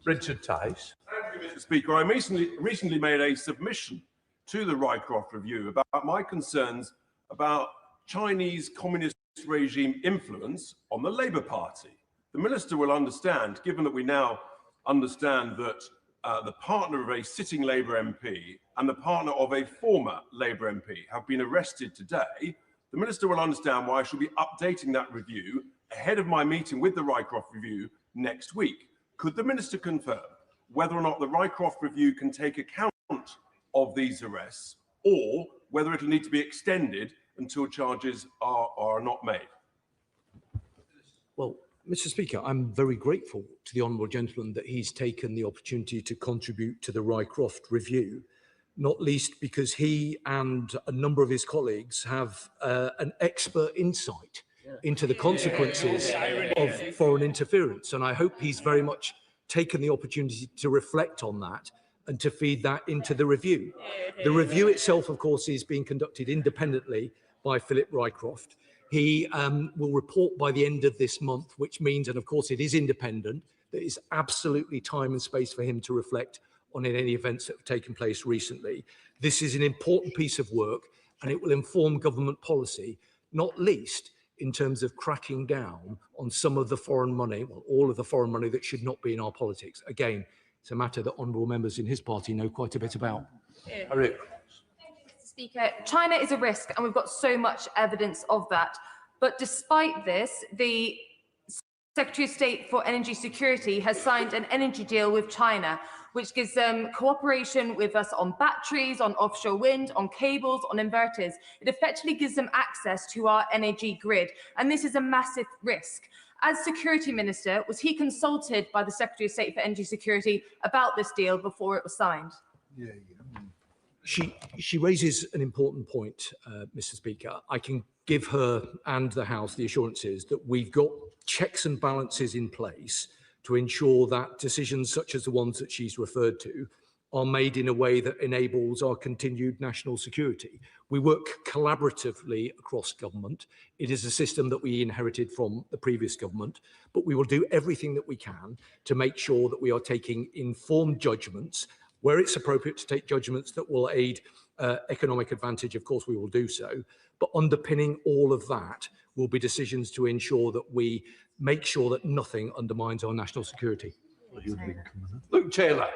Richard Tice. Thank you, Mr. Speaker. I recently made a submission to the Rycroft review about my concerns about Chinese communist regime influence on the Labour Party. The Minister will understand, given that we now understand that the partner of a sitting Labour MP and the partner of a former Labour MP have been arrested today, the Minister will understand why I shall be updating that review ahead of my meeting with the Rycroft review next week. Could the Minister confirm whether or not the Rycroft review can take account of these arrests, or whether it will need to be extended until charges are not made? Well, Mr. Speaker, I'm very grateful to the honourable gentleman that he's taken the opportunity to contribute to the Rycroft review, not least because he and a number of his colleagues have an expert insight into the consequences of foreign interference. And I hope he's very much taken the opportunity to reflect on that and to feed that into the review. The review itself, of course, is being conducted independently by Philip Rycroft. He will report by the end of this month, which means, and of course it is independent, there is absolutely time and space for him to reflect on any events that have taken place recently. This is an important piece of work and it will inform government policy, not least in terms of cracking down on some of the foreign money, well, all of the foreign money that should not be in our politics. Again, it's a matter that honourable members in his party know quite a bit about. Speaker, China is a risk and we've got so much evidence of that. But despite this, the Secretary of State for Energy Security has signed an energy deal with China, which gives them cooperation with us on batteries, on offshore wind, on cables, on inverters. It effectively gives them access to our energy grid. And this is a massive risk. As Security Minister, was he consulted by the Secretary of State for Energy Security about this deal before it was signed? She raises an important point, Mr. Speaker. I can give her and the House the assurances that we've got checks and balances in place to ensure that decisions such as the ones that she's referred to are made in a way that enables our continued national security. We work collaboratively across government. It is a system that we inherited from the previous government, but we will do everything that we can to make sure that we are taking informed judgments. Where it's appropriate to take judgments that will aid economic advantage, of course we will do so. But underpinning all of that will be decisions to ensure that we make sure that nothing undermines our national security. Luke Taylor.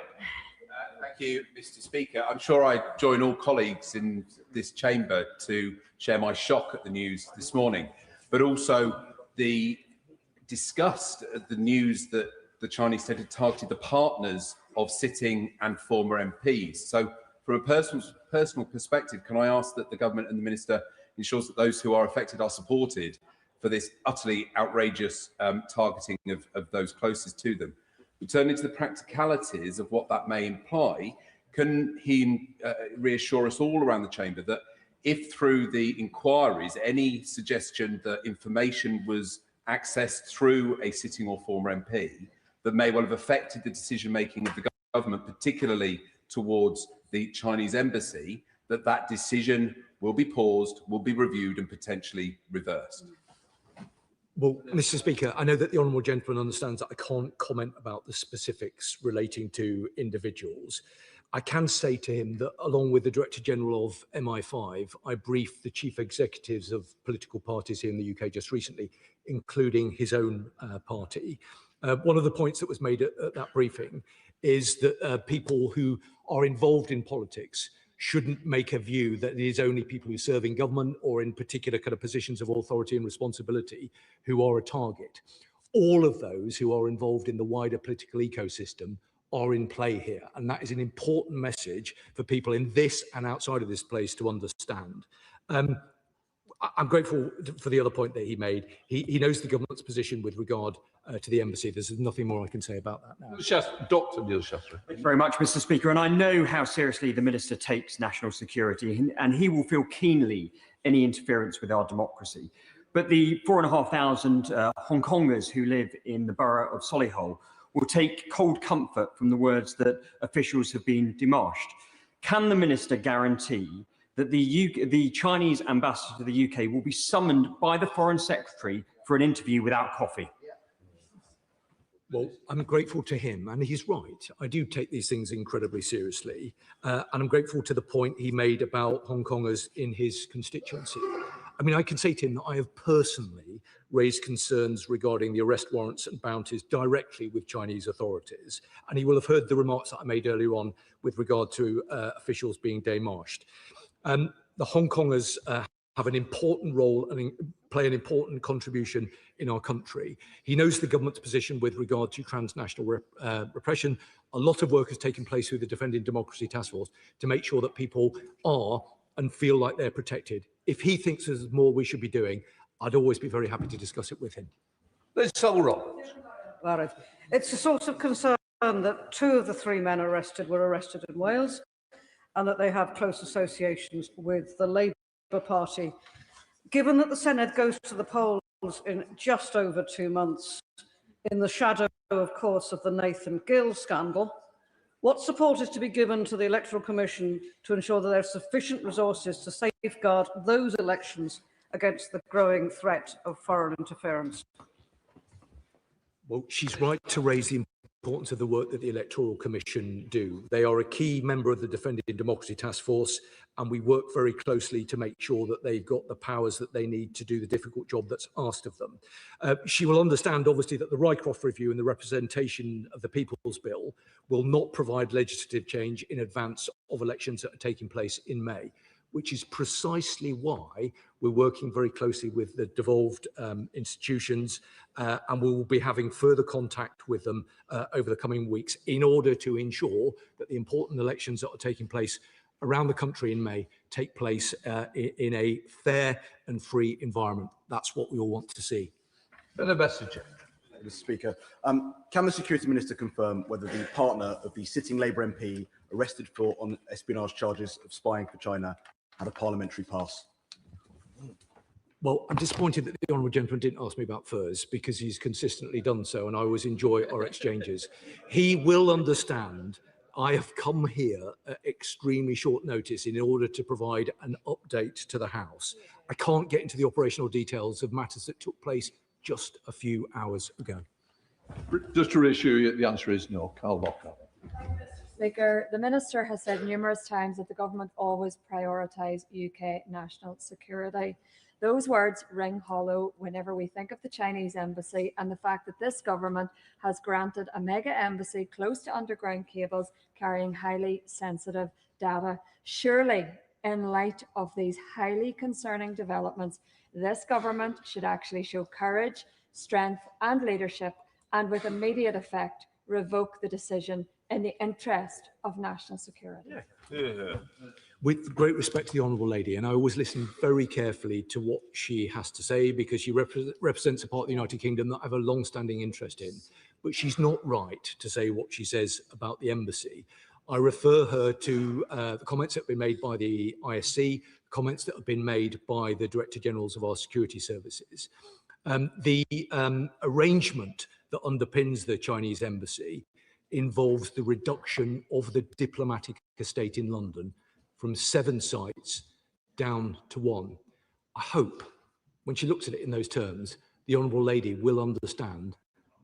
Thank you, Mr. Speaker. I'm sure I join all colleagues in this chamber to share my shock at the news this morning, but also the disgust at the news that the Chinese state had targeted the partners of sitting and former MPs. So from a personal perspective, can I ask that the government and the minister ensures that those who are affected are supported for this utterly outrageous targeting of those closest to them? Turning to the practicalities of what that may imply, can he reassure us all around the chamber that if through the inquiries any suggestion that information was accessed through a sitting or former MP that may well have affected the decision-making of the government, particularly towards the Chinese embassy, that that decision will be paused, will be reviewed and potentially reversed? Well, Mr. Speaker, I know that the honourable gentleman understands that I can't comment about the specifics relating to individuals. I can say to him that along with the Director General of MI5, I briefed the chief executives of political parties here in the UK just recently, including his own party. One of the points that was made at that briefing is that people who are involved in politics shouldn't make a view that it is only people who serve in government or in particular kind of positions of authority and responsibility who are a target. All of those who are involved in the wider political ecosystem are in play here. And that is an important message for people in this and outside of this place to understand. I'm grateful for the other point that he made. He knows the government's position with regard to the embassy. There's nothing more I can say about that now. Dr. Neil Shastri. Thank you very much, Mr. Speaker. And I know how seriously the Minister takes national security, and he will feel keenly any interference with our democracy. But the 4,500 Hong Kongers who live in the borough of Solihull will take cold comfort from the words that officials have been demarched. Can the Minister guarantee that the Chinese ambassador to the UK will be summoned by the Foreign Secretary for an interview without coffee? Well, I'm grateful to him, and he's right. I do take these things incredibly seriously, and I'm grateful to the point he made about Hong Kongers in his constituency. I mean, I can say to him that I have personally raised concerns regarding the arrest warrants and bounties directly with Chinese authorities, and he will have heard the remarks that I made earlier on with regard to officials being démarched. The Hong Kongers have an important role and play an important contribution in our country. He knows the government's position with regard to transnational repression. A lot of work has taken place through the Defending Democracy Task Force to make sure that people are and feel like they're protected. If he thinks there's more we should be doing, I'd always be very happy to discuss it with him. Liz Roberts. Right. It's a source of concern that 2 of the 3 men arrested were arrested in Wales and that they have close associations with the Labour Party. Given that the Senedd goes to the polls in just over 2 months, in the shadow, of course, of the Nathan Gill scandal, what support is to be given to the Electoral Commission to ensure that there are sufficient resources to safeguard those elections against the growing threat of foreign interference? Well, she's right to raise the importance of the work that the Electoral Commission do. They are a key member of the Defending Democracy Task Force, and we work very closely to make sure that they've got the powers that they need to do the difficult job that's asked of them. She will understand, obviously, that the Rycroft Review and the representation of the People's Bill will not provide legislative change in advance of elections that are taking place in May, which is precisely why we're working very closely with the devolved institutions, and we will be having further contact with them over the coming weeks in order to ensure that the important elections that are taking place around the country in May take place in a fair and free environment. That's what we all want to see. Mr. Speaker, can the Security Minister confirm whether the partner of the sitting Labour MP arrested on espionage charges of spying for China had a parliamentary pass? Well, I'm disappointed that the honourable gentleman didn't ask me about furs, because he's consistently done so, and I always enjoy our exchanges. He will understand I have come here at extremely short notice in order to provide an update to the House. I can't get into the operational details of matters that took place just a few hours ago. Just to reassure you, the answer is no. Carl Lockyer. Speaker, the Minister has said numerous times that the government always prioritise UK national security. Those words ring hollow whenever we think of the Chinese embassy and the fact that this government has granted a mega embassy close to underground cables carrying highly sensitive data. Surely, in light of these highly concerning developments, this government should actually show courage, strength and leadership, and with immediate effect revoke the decision in the interest of national security. With great respect to the Honourable Lady, and I always listen very carefully to what she has to say because she represents a part of the United Kingdom that I have a long-standing interest in, but she's not right to say what she says about the embassy. I refer her to the comments that have been made by the ISC, comments that have been made by the Director Generals of our security services. The arrangement that underpins the Chinese embassy involves the reduction of the diplomatic estate in London from 7 sites down to 1. I hope, when she looks at it in those terms, the Honourable Lady will understand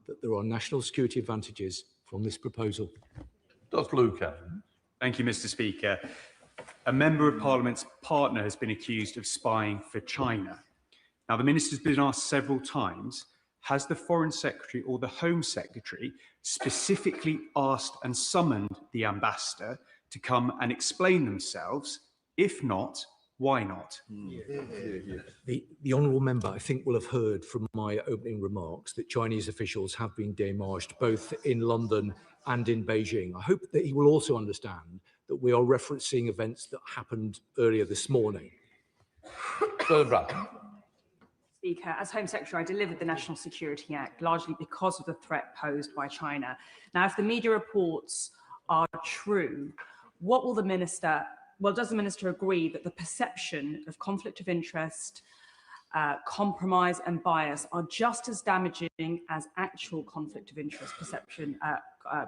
that there are national security advantages from this proposal. Dr. Luca. Thank you, Mr. Speaker. A Member of Parliament's partner has been accused of spying for China. Now, the Minister's been asked several times, has the Foreign Secretary or the Home Secretary specifically asked and summoned the ambassador to come and explain themselves? If not, why not? The honourable member, I think, will have heard from my opening remarks that Chinese officials have been démarched both in London and in Beijing. I hope that he will also understand that we are referencing events that happened earlier this morning. Speaker, as Home Secretary, I delivered the National Security Act largely because of the threat posed by China. Now, if the media reports are true, what will the Minister, well, does the Minister agree that the perception of conflict of interest, compromise and bias are just as damaging as actual conflict of interest, perception,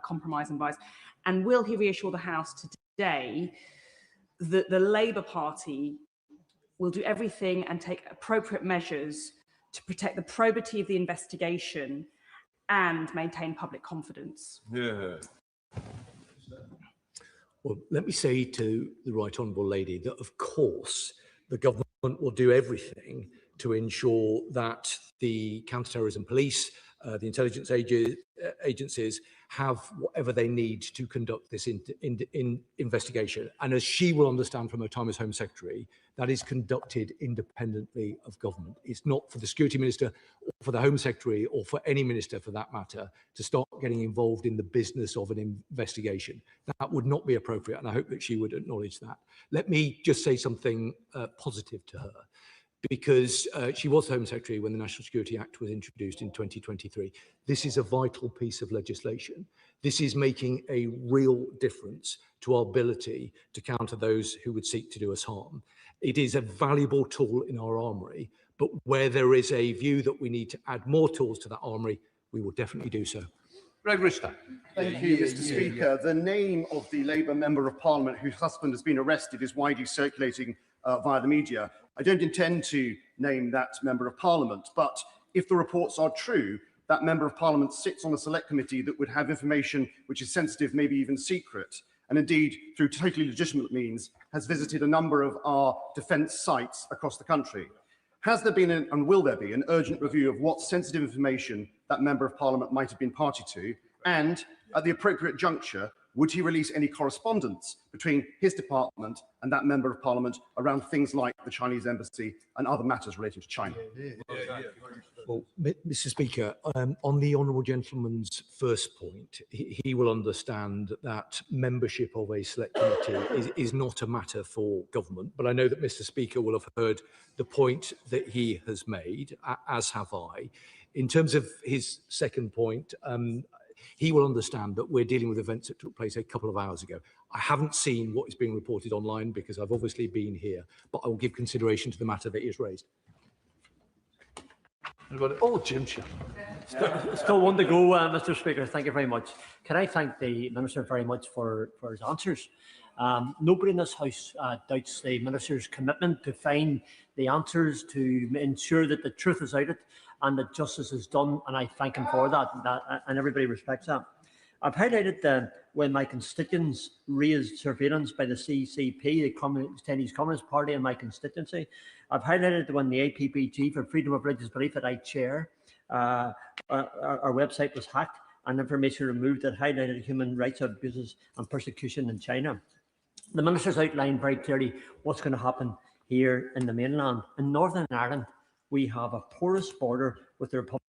compromise and bias? And will he reassure the House today that the Labour Party will do everything and take appropriate measures to protect the probity of the investigation and maintain public confidence? Well, let me say to the Right Honourable Lady that, of course, the government will do everything to ensure that the counter-terrorism police, the intelligence agencies have whatever they need to conduct this investigation. And as she will understand from her time as Home Secretary, that is conducted independently of government. It's not for the Security Minister or for the Home Secretary or for any minister for that matter to start getting involved in the business of an investigation. That would not be appropriate, and I hope that she would acknowledge that. Let me just say something positive to her, because she was Home Secretary when the National Security Act was introduced in 2023. This is a vital piece of legislation. This is making a real difference to our ability to counter those who would seek to do us harm. It is a valuable tool in our armoury, but where there is a view that we need to add more tools to that armoury, we will definitely do so. Greg Rister. Thank you, Mr. Speaker. The name of the Labour Member of Parliament whose husband has been arrested is widely circulating via the media. I don't intend to name that Member of Parliament, but if the reports are true, that Member of Parliament sits on a select committee that would have information which is sensitive, maybe even secret, and indeed, through totally legitimate means, has visited a number of our defence sites across the country. Has there been, and will there be, an urgent review of what sensitive information that Member of Parliament might have been party to? And at the appropriate juncture, would he release any correspondence between his department and that Member of Parliament around things like the Chinese embassy and other matters relating to China? Well, Mr. Speaker, on the Honourable Gentleman's first point, he will understand that membership of a select committee is not a matter for government, but I know that Mr. Speaker will have heard the point that he has made, as have I. In terms of his second point, he will understand that we're dealing with events that took place a couple of hours ago. I haven't seen what is being reported online because I've obviously been here, but I will give consideration to the matter that is raised. Oh, Jim. Still one to go, Mr. Speaker. Thank you very much. Can I thank the Minister very much for his answers? Nobody in this House doubts the Minister's commitment to find the answers, to ensure that the truth is out and that justice is done, and I thank him for that, and everybody respects that. I've highlighted when my constituents raised surveillance by the CCP, the Chinese Communist Party, in my constituency. I've highlighted when the APPG for Freedom of Religious Belief that I chair, our website was hacked and information removed that highlighted human rights abuses and persecution in China. The Minister's outlined very clearly what's going to happen here in the mainland. In Northern Ireland, we have a porous border with the Republic